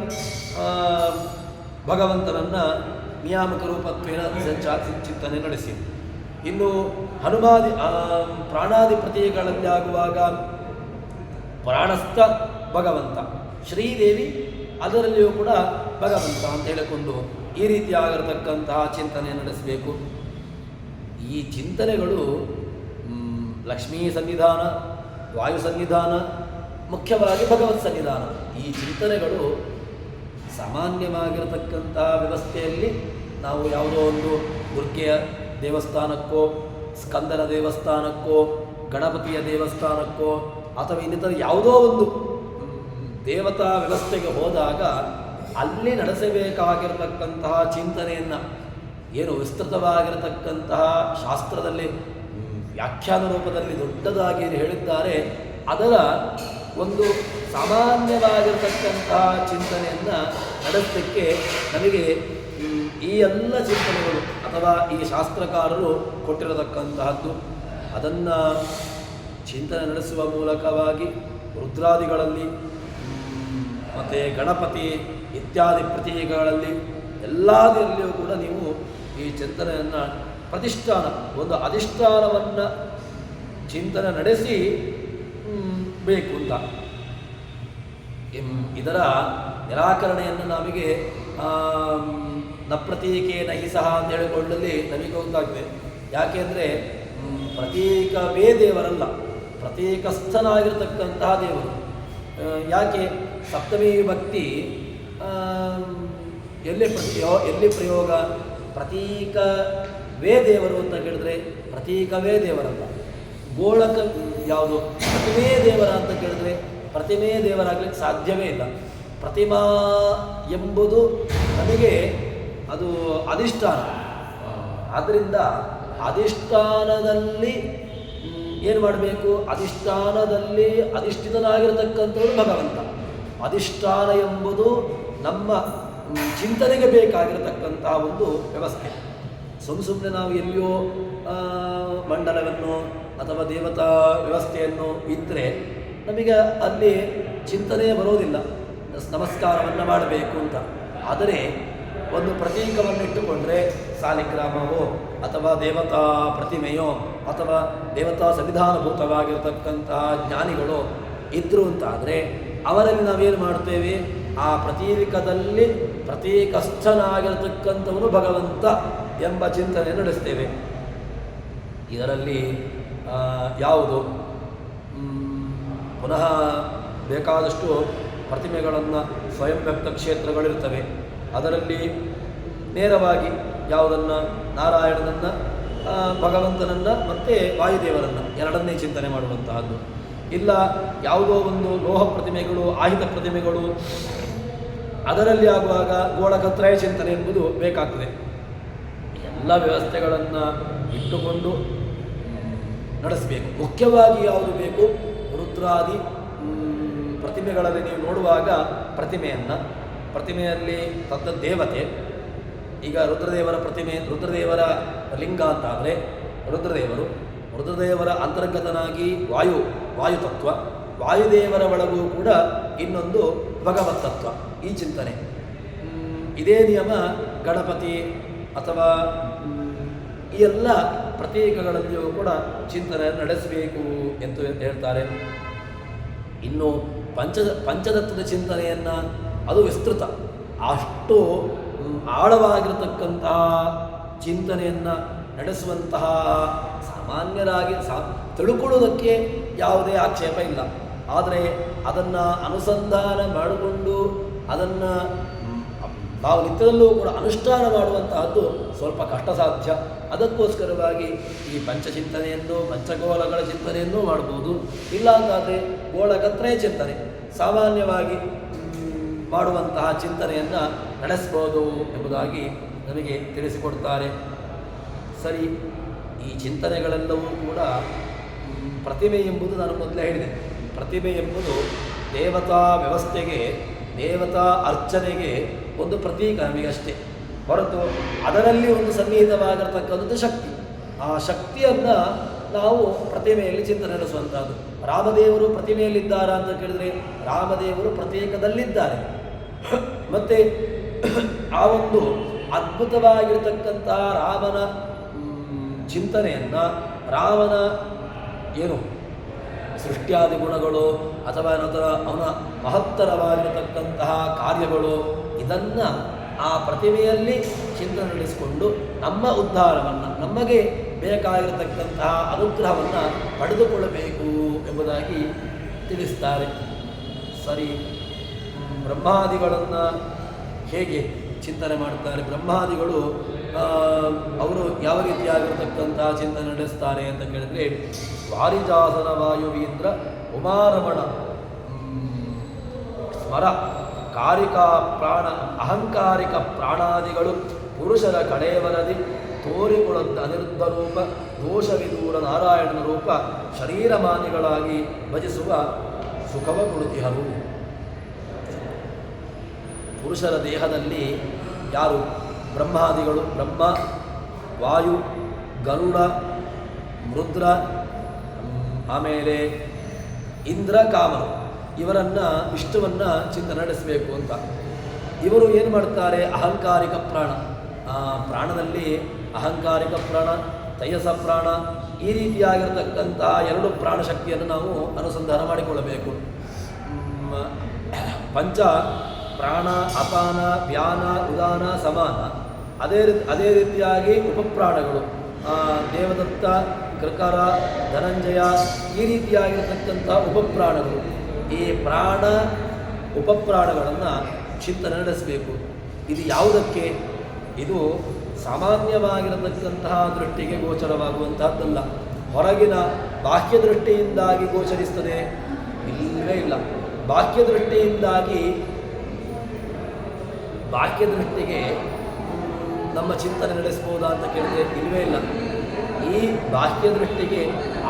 ಭಗವಂತನನ್ನು ನಿಯಾಮಕ ರೂಪತ್ವೇನ ಚಿಂತನೆ ನಡೆಸಿ. ಇನ್ನು ಪ್ರಾಣಾದಿ ಪ್ರತಿಗಳಲ್ಲಿ ಆಗುವಾಗ ಪ್ರಾಣಸ್ಥ ಭಗವಂತ, ಶ್ರೀದೇವಿ ಅದರಲ್ಲಿಯೂ ಕೂಡ ಭಗವಂತ ಅಂತ ಹೇಳಿಕೊಂಡು ಈ ರೀತಿಯಾಗಿರತಕ್ಕಂತಹ ಚಿಂತನೆ ನಡೆಸಬೇಕು. ಈ ಚಿಂತನೆಗಳು ಲಕ್ಷ್ಮೀ ಸನ್ನಿಧಾನ, ವಾಯು ಸನ್ನಿಧಾನ, ಮುಖ್ಯವಾಗಿ ಭಗವತ್ ಸನ್ನಿಧಾನ. ಈ ಚಿಂತನೆಗಳು ಸಾಮಾನ್ಯವಾಗಿರತಕ್ಕಂತಹ ವ್ಯವಸ್ಥೆಯಲ್ಲಿ ನಾವು ಯಾವುದೋ ಒಂದು ದುರ್ಗೆಯ ದೇವಸ್ಥಾನಕ್ಕೋ, ಸ್ಕಂದನ ದೇವಸ್ಥಾನಕ್ಕೋ, ಗಣಪತಿಯ ದೇವಸ್ಥಾನಕ್ಕೋ ಅಥವಾ ಇನ್ನಿತರ ಯಾವುದೋ ಒಂದು ದೇವತಾ ವ್ಯವಸ್ಥೆಗೆ ಹೋದಾಗ ಅಲ್ಲಿ ನಡೆಸಬೇಕಾಗಿರತಕ್ಕಂತಹ ಚಿಂತನೆಯನ್ನು ಏನು ವಿಸ್ತೃತವಾಗಿರತಕ್ಕಂತಹ ಶಾಸ್ತ್ರದಲ್ಲಿ ವ್ಯಾಖ್ಯಾನ ರೂಪದಲ್ಲಿ ದೊಡ್ಡದಾಗಿ ಹೇಳಿದ್ದಾರೆ, ಅದರ ಒಂದು ಸಾಮಾನ್ಯವಾಗಿರತಕ್ಕಂತಹ ಚಿಂತನೆಯನ್ನು ನಡೆಸಲಿಕ್ಕೆ ನಮಗೆ ಈ ಎಲ್ಲ ಚಿಂತನೆಗಳು ಅಥವಾ ಈ ಶಾಸ್ತ್ರಕಾರರು ಕೊಟ್ಟಿರತಕ್ಕಂತಹದ್ದು. ಅದನ್ನು ಚಿಂತನೆ ನಡೆಸುವ ಮೂಲಕವಾಗಿ ರುದ್ರಾದಿಗಳಲ್ಲಿ ಮತ್ತು ಗಣಪತಿ ಇತ್ಯಾದಿ ಪ್ರತೀಕಗಳಲ್ಲಿ ಎಲ್ಲದರಲ್ಲಿಯೂ ಕೂಡ ನೀವು ಈ ಚಿಂತನೆಯನ್ನು ಪ್ರತಿಷ್ಠಾನ ಒಂದು ಅಧಿಷ್ಠಾನವನ್ನು ಚಿಂತನೆ ನಡೆಸಿ ಬೇಕು ಅಂತ. ಇದರ ನಿರಾಕರಣೆಯನ್ನು ನಮಗೆ ನ ಪ್ರತೀಕೇನ ಹಿ ಸಹ ಅಂತ ಹೇಳಿಕೊಳ್ಳಲಿ ನಮಗೆ ಗೊತ್ತಾಗ್ತದೆ. ಯಾಕೆಂದರೆ ಪ್ರತೀಕವೇ ದೇವರಲ್ಲ, ಪ್ರತೀಕಸ್ಥನಾಗಿರ್ತಕ್ಕಂತಹ ದೇವರು. ಯಾಕೆ ಸಪ್ತಮಿ ಭಕ್ತಿ ಎಲ್ಲಿ ಪ್ರಯೋಗ? ಪ್ರತೀಕವೇ ದೇವರು ಅಂತ ಕೇಳಿದ್ರೆ ಪ್ರತೀಕವೇ ದೇವರಲ್ಲ. ಗೋಳಕ ಯಾವುದು? ಪ್ರತಿಮೆ ದೇವರ ಅಂತ ಕೇಳಿದ್ರೆ ಪ್ರತಿಮೆ ದೇವರಾಗಲಿಕ್ಕೆ ಸಾಧ್ಯವೇ ಇಲ್ಲ. ಪ್ರತಿಮಾ ಎಂಬುದು ನಮಗೆ ಅದು ಅಧಿಷ್ಠಾನ. ಆದ್ದರಿಂದ ಅಧಿಷ್ಠಾನದಲ್ಲಿ ಏನು ಮಾಡಬೇಕು? ಅಧಿಷ್ಠಾನದಲ್ಲಿ ಅಧಿಷ್ಠಿತನಾಗಿರತಕ್ಕಂಥವನು ಭಗವಂತ. ಅಧಿಷ್ಠಾನ ಎಂಬುದು ನಮ್ಮ ಚಿಂತನೆಗೆ ಬೇಕಾಗಿರತಕ್ಕಂತಹ ಒಂದು ವ್ಯವಸ್ಥೆ. ಸುಮ್ಮನೆ ನಾವು ಎಲ್ಲಿಯೋ ಮಂಡಲವನ್ನು ಅಥವಾ ದೇವತಾ ವ್ಯವಸ್ಥೆಯನ್ನು ಇದ್ದರೆ ನಮಗೆ ಅಲ್ಲಿ ಚಿಂತನೆ ಬರೋದಿಲ್ಲ ನಮಸ್ಕಾರವನ್ನು ಮಾಡಬೇಕು ಅಂತ. ಆದರೆ ಒಂದು ಪ್ರತೀಕವನ್ನು ಇಟ್ಟುಕೊಂಡ್ರೆ ಸಾಲಿಗ್ರಾಮವೋ ಅಥವಾ ದೇವತಾ ಪ್ರತಿಮೆಯೋ ಅಥವಾ ದೇವತಾ ಸಂವಿಧಾನಭೂತವಾಗಿರತಕ್ಕಂತಹ ಜ್ಞಾನಿಗಳು ಇದ್ದರು ಅಂತಾದರೆ ಅವರಲ್ಲಿ ನಾವೇನು ಮಾಡ್ತೇವೆ? ಆ ಪ್ರತೀಕದಲ್ಲಿ ಪ್ರತೀಕಸ್ಥನಾಗಿರತಕ್ಕಂಥವನು ಭಗವಂತ ಎಂಬ ಚಿಂತನೆ ನಡೆಸ್ತೇವೆ. ಇದರಲ್ಲಿ ಯಾವುದು ಪುನಃ ಬೇಕಾದಷ್ಟು ಪ್ರತಿಮೆಗಳನ್ನು ಸ್ವಯಂ ವ್ಯಕ್ತ ಕ್ಷೇತ್ರಗಳಿರ್ತವೆ. ಅದರಲ್ಲಿ ನೇರವಾಗಿ ಯಾವುದನ್ನು? ನಾರಾಯಣನನ್ನು, ಭಗವಂತನನ್ನು ಮತ್ತು ವಾಯುದೇವರನ್ನು ಎರಡನ್ನೇ ಚಿಂತನೆ ಮಾಡುವಂತಹದ್ದು. ಇಲ್ಲ ಯಾವುದೋ ಒಂದು ಲೋಹ ಪ್ರತಿಮೆಗಳು, ಆಹಿತ ಪ್ರತಿಮೆಗಳು, ಅದರಲ್ಲಿ ಆಗುವಾಗ ಗೋಳಕತ್ರಯ ಚಿಂತನೆ ಎಂಬುದು ಬೇಕಾಗ್ತದೆ. ಎಲ್ಲ ವ್ಯವಸ್ಥೆಗಳನ್ನು ಇಟ್ಟುಕೊಂಡು ನಡೆಸಬೇಕು. ಮುಖ್ಯವಾಗಿ ಯಾವುದು ಬೇಕು? ರುದ್ರಾದಿ ಪ್ರತಿಮೆಗಳಲ್ಲಿ ನೀವು ನೋಡುವಾಗ ಪ್ರತಿಮೆಯಲ್ಲಿ ದೇವತೆ. ಈಗ ರುದ್ರದೇವರ ಪ್ರತಿಮೆ, ರುದ್ರದೇವರ ಲಿಂಗ ಅಂತಾದರೆ ರುದ್ರದೇವರ ಅಂತರ್ಗತನಾಗಿ ವಾಯುತತ್ವ, ವಾಯುದೇವರ ಒಳಗೂ ಕೂಡ ಇನ್ನೊಂದು ಭಗವತ್ತತ್ವ. ಈ ಚಿಂತನೆ ಇದೇ ನಿಯಮ ಗಣಪತಿ ಅಥವಾ ಈ ಎಲ್ಲ ಪ್ರತೀಕಗಳಲ್ಲಿಯೂ ಕೂಡ ಚಿಂತನೆ ನಡೆಸಬೇಕು ಎಂದು ಹೇಳ್ತಾರೆ. ಇನ್ನು ಪಂಚತತ್ವದ ಚಿಂತನೆಯನ್ನು ಅದು ವಿಸ್ತೃತ, ಅಷ್ಟು ಆಳವಾಗಿರತಕ್ಕಂತಹ ಚಿಂತನೆಯನ್ನು ನಡೆಸುವಂತಹ ಸಾಮಾನ್ಯರಾಗಿ ತಿಳ್ಕೊಳ್ಳೋದಕ್ಕೆ ಯಾವುದೇ ಆಕ್ಷೇಪ ಇಲ್ಲ. ಆದರೆ ಅದನ್ನು ಅನುಸಂಧಾನ ಮಾಡಿಕೊಂಡು ಅದನ್ನು ನಾವು ನಿತ್ಯದಲ್ಲೂ ಕೂಡ ಅನುಷ್ಠಾನ ಮಾಡುವಂತಹದ್ದು ಸ್ವಲ್ಪ ಕಷ್ಟ ಸಾಧ್ಯ. ಅದಕ್ಕೋಸ್ಕರವಾಗಿ ಈ ಪಂಚಚಿಂತನೆಯನ್ನು, ಪಂಚಗೋಳಗಳ ಚಿಂತನೆಯನ್ನು ಮಾಡ್ಬೋದು. ಇಲ್ಲ ಅಂತಾದರೆ ಗೋಳಕತ್ರಯ ಚಿಂತನೆ ಸಾಮಾನ್ಯವಾಗಿ ಮಾಡುವಂತಹ ಚಿಂತನೆಯನ್ನು ನಡೆಸ್ಬೋದು ಎಂಬುದಾಗಿ ನಮಗೆ ತಿಳಿಸಿಕೊಡ್ತಾರೆ. ಸರಿ, ಈ ಚಿಂತನೆಗಳೆಲ್ಲವೂ ಕೂಡ ಪ್ರತಿಮೆ ಎಂಬುದು ನಾನು ಮೊದಲೇ ಹೇಳಿದೆ. ಪ್ರತಿಮೆ ಎಂಬುದು ದೇವತಾ ವ್ಯವಸ್ಥೆಗೆ, ದೇವತಾ ಅರ್ಚನೆಗೆ ಒಂದು ಪ್ರತೀಕ ನಮಗಷ್ಟೇ ಹೊರತು ಅದರಲ್ಲಿ ಒಂದು ಸನ್ನಿಹಿತವಾಗಿರತಕ್ಕಂಥದ್ದು ಶಕ್ತಿ. ಆ ಶಕ್ತಿಯನ್ನು ನಾವು ಪ್ರತಿಮೆಯಲ್ಲಿ ಚಿಂತನೆ ನಡೆಸುವಂಥದ್ದು. ರಾಮದೇವರು ಪ್ರತಿಮೆಯಲ್ಲಿದ್ದಾರಾ ಅಂತ ಕೇಳಿದರೆ ರಾಮದೇವರು ಪ್ರತೀಕದಲ್ಲಿದ್ದಾರೆ. ಮತ್ತು ಆ ಒಂದು ಅದ್ಭುತವಾಗಿರ್ತಕ್ಕಂತಹ ರಾಮನ ಚಿಂತನೆಯನ್ನು, ರಾಮನ ಏನು ಸೃಷ್ಟಿಯಾದಿ ಗುಣಗಳು ಅಥವಾ ನಂತರ ಅವನ ಮಹತ್ತರವಾಗಿರತಕ್ಕಂತಹ ಕಾರ್ಯಗಳು, ಇದನ್ನು ಆ ಪ್ರತಿಮೆಯಲ್ಲಿ ಚಿಂತನೆ ನಡೆಸಿಕೊಂಡು ನಮ್ಮ ಉದ್ಧಾರವನ್ನು, ನಮಗೆ ಬೇಕಾಗಿರತಕ್ಕಂತಹ ಅನುಗ್ರಹವನ್ನು ಪಡೆದುಕೊಳ್ಳಬೇಕು ಎಂಬುದಾಗಿ ತಿಳಿಸ್ತಾರೆ. ಸರಿ, ಬ್ರಹ್ಮಾದಿಗಳನ್ನು ಹೇಗೆ ಚಿಂತನೆ ಮಾಡ್ತಾರೆ? ಬ್ರಹ್ಮಾದಿಗಳು ಅವರು ಯಾವ ರೀತಿಯಾಗಿರ್ತಕ್ಕಂತಹ ಚಿಂತನೆ ನಡೆಸ್ತಾರೆ ಅಂತ ಕೇಳಿದರೆ, ವಾರಿಜಾಸನ ವಾಯುವೀಂದ್ರ ಉಮಾರಮಣ ಸ್ಮರ ಕಾರಿಕಾ ಪ್ರಾಣ ಅಹಂಕಾರಿಕ ಪ್ರಾಣಾದಿಗಳು ಪುರುಷರ ಕಡೆಯವರದಿ ತೋರಿಕೊಳ್ಳುತ್ತ ಅನಿರುದ್ಧ ರೂಪ ದೋಷವಿದೂರ ನಾರಾಯಣನ ರೂಪ ಶರೀರಮಾನಿಗಳಾಗಿ ಭಜಿಸುವ ಸುಖವಗೊಳ್ಳುತ್ತಿಹರು. ಪುರುಷರ ದೇಹದಲ್ಲಿ ಯಾರು? ಬ್ರಹ್ಮಾದಿಗಳು, ಬ್ರಹ್ಮ, ವಾಯು, ಗರುಡ, ರುದ್ರ, ಆಮೇಲೆ ಇಂದ್ರ ಕಾಮರು ಇವರನ್ನು ವಿಷ್ಣುವನ್ನು ಚಿಂತನೆ ನಡೆಸಬೇಕು ಅಂತ. ಇವರು ಏನು ಮಾಡ್ತಾರೆ? ಅಹಂಕಾರಿಕ ಪ್ರಾಣ, ಪ್ರಾಣದಲ್ಲಿ ಅಹಂಕಾರಿಕ ಪ್ರಾಣ, ತೈಜಸ ಪ್ರಾಣ, ಈ ರೀತಿಯಾಗಿರತಕ್ಕಂತಹ ಎರಡು ಪ್ರಾಣಶಕ್ತಿಯನ್ನು ನಾವು ಅನುಸಂಧಾನ ಮಾಡಿಕೊಳ್ಳಬೇಕು. ಪಂಚ ಪ್ರಾಣ, ಅಪಾನ, ವ್ಯಾನ, ಉದಾನ, ಸಮಾನ. ಅದೇ ರೀತಿಯಾಗಿ ಉಪಪ್ರಾಣಗಳು ದೇವದತ್ತ, ಕೃಕರ, ಧನಂಜಯ, ಈ ರೀತಿಯಾಗಿರತಕ್ಕಂಥ ಉಪಪ್ರಾಣಗಳು. ಈ ಪ್ರಾಣ ಉಪಪ್ರಾಣಗಳನ್ನು ಚಿಂತನೆ ನಡೆಸಬೇಕು. ಇದು ಯಾವುದಕ್ಕೆ? ಇದು ಸಾಮಾನ್ಯವಾಗಿರತಕ್ಕಂತಹ ದೃಷ್ಟಿಗೆ ಗೋಚರವಾಗುವಂತಹದ್ದಲ್ಲ. ಹೊರಗಿನ ಬಾಹ್ಯ ದೃಷ್ಟಿಯಿಂದಾಗಿ ಗೋಚರಿಸ್ತದೆ? ಇಲ್ಲವೇ ಇಲ್ಲ. ಬಾಹ್ಯ ದೃಷ್ಟಿಗೆ ನಮ್ಮ ಚಿಂತನೆ ನಡೆಸ್ಬೋದಾ ಅಂತ ಕೇಳಿದ್ರೆ ಇಲ್ಲವೇ ಇಲ್ಲ. ಈ ಬಾಹ್ಯ ದೃಷ್ಟಿಗೆ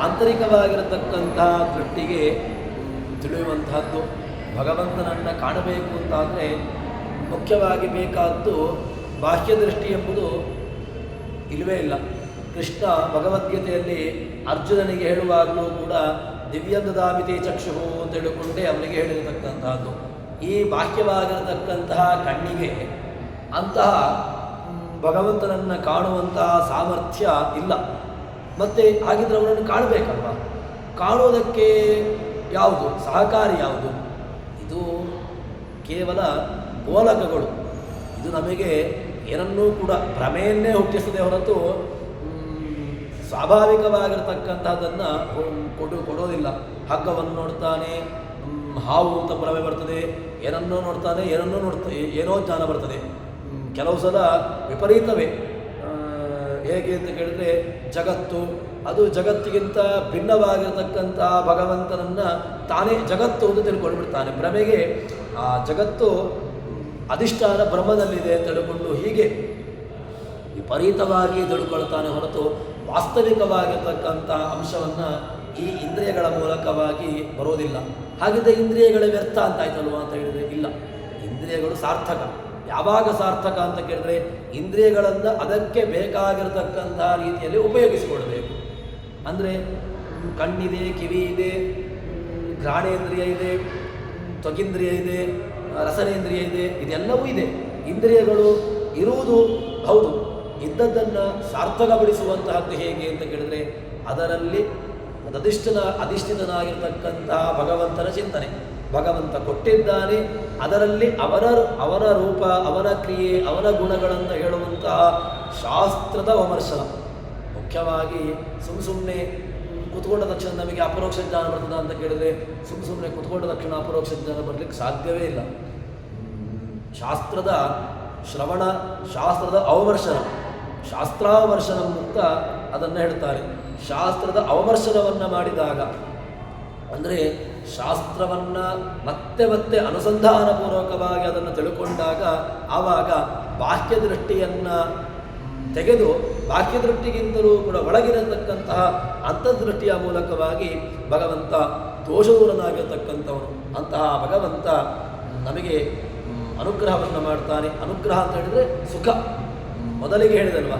ಆಂತರಿಕವಾಗಿರತಕ್ಕಂತಹ ದೃಷ್ಟಿಗೆ ತಿಳಿಯುವಂತಹದ್ದು. ಭಗವಂತನನ್ನು ಕಾಣಬೇಕು ಅಂತಾದರೆ ಮುಖ್ಯವಾಗಿ ಬೇಕಾದ್ದು ಬಾಹ್ಯ ದೃಷ್ಟಿ ಎಂಬುದು ಇಲ್ಲವೇ ಇಲ್ಲ. ಕೃಷ್ಣ ಭಗವದ್ಗೀತೆಯಲ್ಲಿ ಅರ್ಜುನನಿಗೆ ಹೇಳುವಾಗಲೂ ಕೂಡ ದಿವ್ಯಂದದಾಮಿತಿ ಚಕ್ಷುಹು ಅಂತ ಹೇಳಿಕೊಂಡೇ ಅವನಿಗೆ ಹೇಳಿರತಕ್ಕಂತಹದ್ದು. ಈ ಬಾಹ್ಯವಾಗಿರತಕ್ಕಂತಹ ಕಣ್ಣಿಗೆ ಅಂತಹ ಭಗವಂತನನ್ನು ಕಾಣುವಂತಹ ಸಾಮರ್ಥ್ಯ ಇಲ್ಲ. ಮತ್ತು ಹಾಗಿದ್ರೆ ಅವನನ್ನು ಕಾಣಬೇಕಲ್ವ? ಕಾಣುವುದಕ್ಕೆ ಯಾವುದು ಸಹಕಾರಿ? ಯಾವುದು? ಇದು ಕೇವಲ ಗೋಲಕಗಳು. ಇದು ನಮಗೆ ಏನನ್ನೂ ಕೂಡ ಭ್ರಮೆಯನ್ನೇ ಹುಟ್ಟಿಸದೆ ಹೊರತು ಸ್ವಾಭಾವಿಕವಾಗಿರ್ತಕ್ಕಂಥದ್ದನ್ನು ಕೊಡೋದಿಲ್ಲ. ಹಗ್ಗವನ್ನು ನೋಡ್ತಾನೆ, ಹಾವು ಅಂತ ಭ್ರಮೆ ಬರ್ತದೆ. ಏನನ್ನೋ ನೋಡ್ತಾನೆ, ಏನೋ ಜ್ಞಾನ ಬರ್ತದೆ. ಕೆಲವು ಸಲ ವಿಪರೀತವೇ. ಹೇಗೆ ಅಂತ ಕೇಳಿದ್ರೆ ಜಗತ್ತು, ಅದು ಜಗತ್ತಿಗಿಂತ ಭಿನ್ನವಾಗಿರತಕ್ಕಂಥ ಭಗವಂತನನ್ನು ತಾನೇ ಜಗತ್ತು ಅಂತ ತಿಳ್ಕೊಂಡ್ಬಿಡ್ತಾನೆ. ಭ್ರಮೆಗೆ ಆ ಜಗತ್ತು ಅಧಿಷ್ಠಾನ ಬ್ರಹ್ಮದಲ್ಲಿದೆ ಅಂತ ತಿಳ್ಕೊಂಡು ಹೀಗೆ ವಿಪರೀತವಾಗಿ ತಿಳ್ಕೊಳ್ತಾನೆ ಹೊರತು ವಾಸ್ತವಿಕವಾಗಿರ್ತಕ್ಕಂಥ ಅಂಶವನ್ನು ಈ ಇಂದ್ರಿಯಗಳ ಮೂಲಕವಾಗಿ ಬರೋದಿಲ್ಲ. ಹಾಗಿದ್ದರೆ ಇಂದ್ರಿಯಗಳ ವ್ಯರ್ಥ ಅಂತ ಆಯ್ತಲ್ವ ಅಂತ ಹೇಳಿದರೆ ಇಲ್ಲ. ಇಂದ್ರಿಯಗಳು ಸಾರ್ಥಕ. ಯಾವಾಗ ಸಾರ್ಥಕ ಅಂತ ಕೇಳಿದ್ರೆ ಇಂದ್ರಿಯಗಳನ್ನು ಅದಕ್ಕೆ ಬೇಕಾಗಿರತಕ್ಕಂಥ ರೀತಿಯಲ್ಲಿ ಉಪಯೋಗಿಸಿಕೊಳ್ಬೇಕು. ಅಂದರೆ ಕಣ್ಣಿದೆ, ಕಿವಿ ಇದೆ, ಘ್ರಾಣೇಂದ್ರಿಯ ಇದೆ, ತ್ವಗಿಂದ್ರಿಯ ಇದೆ, ರಸನೇಂದ್ರಿಯ ಇದೆ, ಇದೆಲ್ಲವೂ ಇದೆ. ಇಂದ್ರಿಯಗಳು ಇರುವುದು ಹೌದು. ಇದ್ದದ್ದನ್ನು ಸಾರ್ಥಕಪಡಿಸುವಂತಹದ್ದು ಹೇಗೆ ಅಂತ ಕೇಳಿದ್ರೆ ಅದರಲ್ಲಿ ಅಧಿಷ್ಠಿತನಾಗಿರ್ತಕ್ಕಂತಹ ಭಗವಂತನ ಚಿಂತನೆ. ಭಗವಂತ ಕೊಟ್ಟಿದ್ದಾನೆ, ಅದರಲ್ಲಿ ಅವನ ರೂಪ, ಅವನ ಕ್ರಿಯೆ, ಅವನ ಗುಣಗಳನ್ನು ಹೇಳುವಂತಹ ಶಾಸ್ತ್ರದ ವಿಮರ್ಶನ. ಮುಖ್ಯವಾಗಿ ಸುಮ್ಮನೆ ಕುತ್ಕೊಂಡ ತಕ್ಷಣ ನಮಗೆ ಅಪರೋಕ್ಷ ಜ್ಞಾನ ಬರ್ತದ ಅಂತ ಕೇಳಿದರೆ ಸುಮ್ಮನೆ ಕುತ್ಕೊಂಡ ತಕ್ಷಣ ಅಪರೋಕ್ಷ ಜ್ಞಾನ ಬರಲಿಕ್ಕೆ ಸಾಧ್ಯವೇ ಇಲ್ಲ. ಶಾಸ್ತ್ರದ ಶ್ರವಣ, ಶಾಸ್ತ್ರದ ಅವಮರ್ಶನ, ಶಾಸ್ತ್ರಾವಮರ್ಶನ ಅಂತ ಅದನ್ನು ಹೇಳ್ತಾರೆ. ಶಾಸ್ತ್ರದ ಅವಮರ್ಶನವನ್ನು ಮಾಡಿದಾಗ ಅಂದರೆ ಶಾಸ್ತ್ರವನ್ನು ಮತ್ತೆ ಮತ್ತೆ ಅನುಸಂಧಾನಪೂರ್ವಕವಾಗಿ ಅದನ್ನು ತಿಳ್ಕೊಂಡಾಗ ಆವಾಗ ಬಾಹ್ಯ ದೃಷ್ಟಿಯನ್ನು ತೆಗೆದು ಬಾಹ್ಯ ದೃಷ್ಟಿಗಿಂತಲೂ ಕೂಡ ಒಳಗಿರತಕ್ಕಂತಹ ಅಂತರ್ದೃಷ್ಟಿಯ ಮೂಲಕವಾಗಿ ಭಗವಂತ ದೋಷದೂರನಾಗಿರ್ತಕ್ಕಂಥವನು. ಅಂತಹ ಭಗವಂತ ನಮಗೆ ಅನುಗ್ರಹವನ್ನು ಮಾಡ್ತಾನೆ. ಅನುಗ್ರಹ ಅಂತ ಹೇಳಿದರೆ ಸುಖ. ಮೊದಲಿಗೆ ಹೇಳಿದಲ್ವ,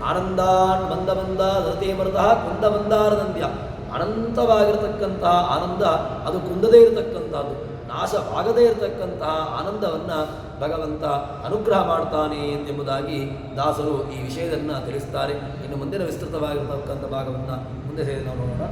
ಆನಂದಾನ್ ಮಂದ ಮಂದ ದತೆ ಮೃತಃ ಕುಂದ ಮಂದಾರನಂದ್ಯ. ಅನಂತವಾಗಿರತಕ್ಕಂತಹ ಆನಂದ, ಅದು ಕುಂದದೇ ಇರತಕ್ಕಂಥದ್ದು, ನಾಶವಾಗದೇ ಇರತಕ್ಕಂತಹ ಆನಂದವನ್ನು ಭಗವಂತ ಅನುಗ್ರಹ ಮಾಡ್ತಾನೆ ಎಂಬುದಾಗಿ ದಾಸರು ಈ ವಿಷಯವನ್ನು ತಿಳಿಸ್ತಾರೆ. ಇನ್ನು ಮುಂದಿನ ವಿಸ್ತೃತವಾಗಿರತಕ್ಕಂಥ ಭಾಗವನ್ನು ಮುಂದೆ ಸೇರಿ ನಾವು ನೋಡೋಣ.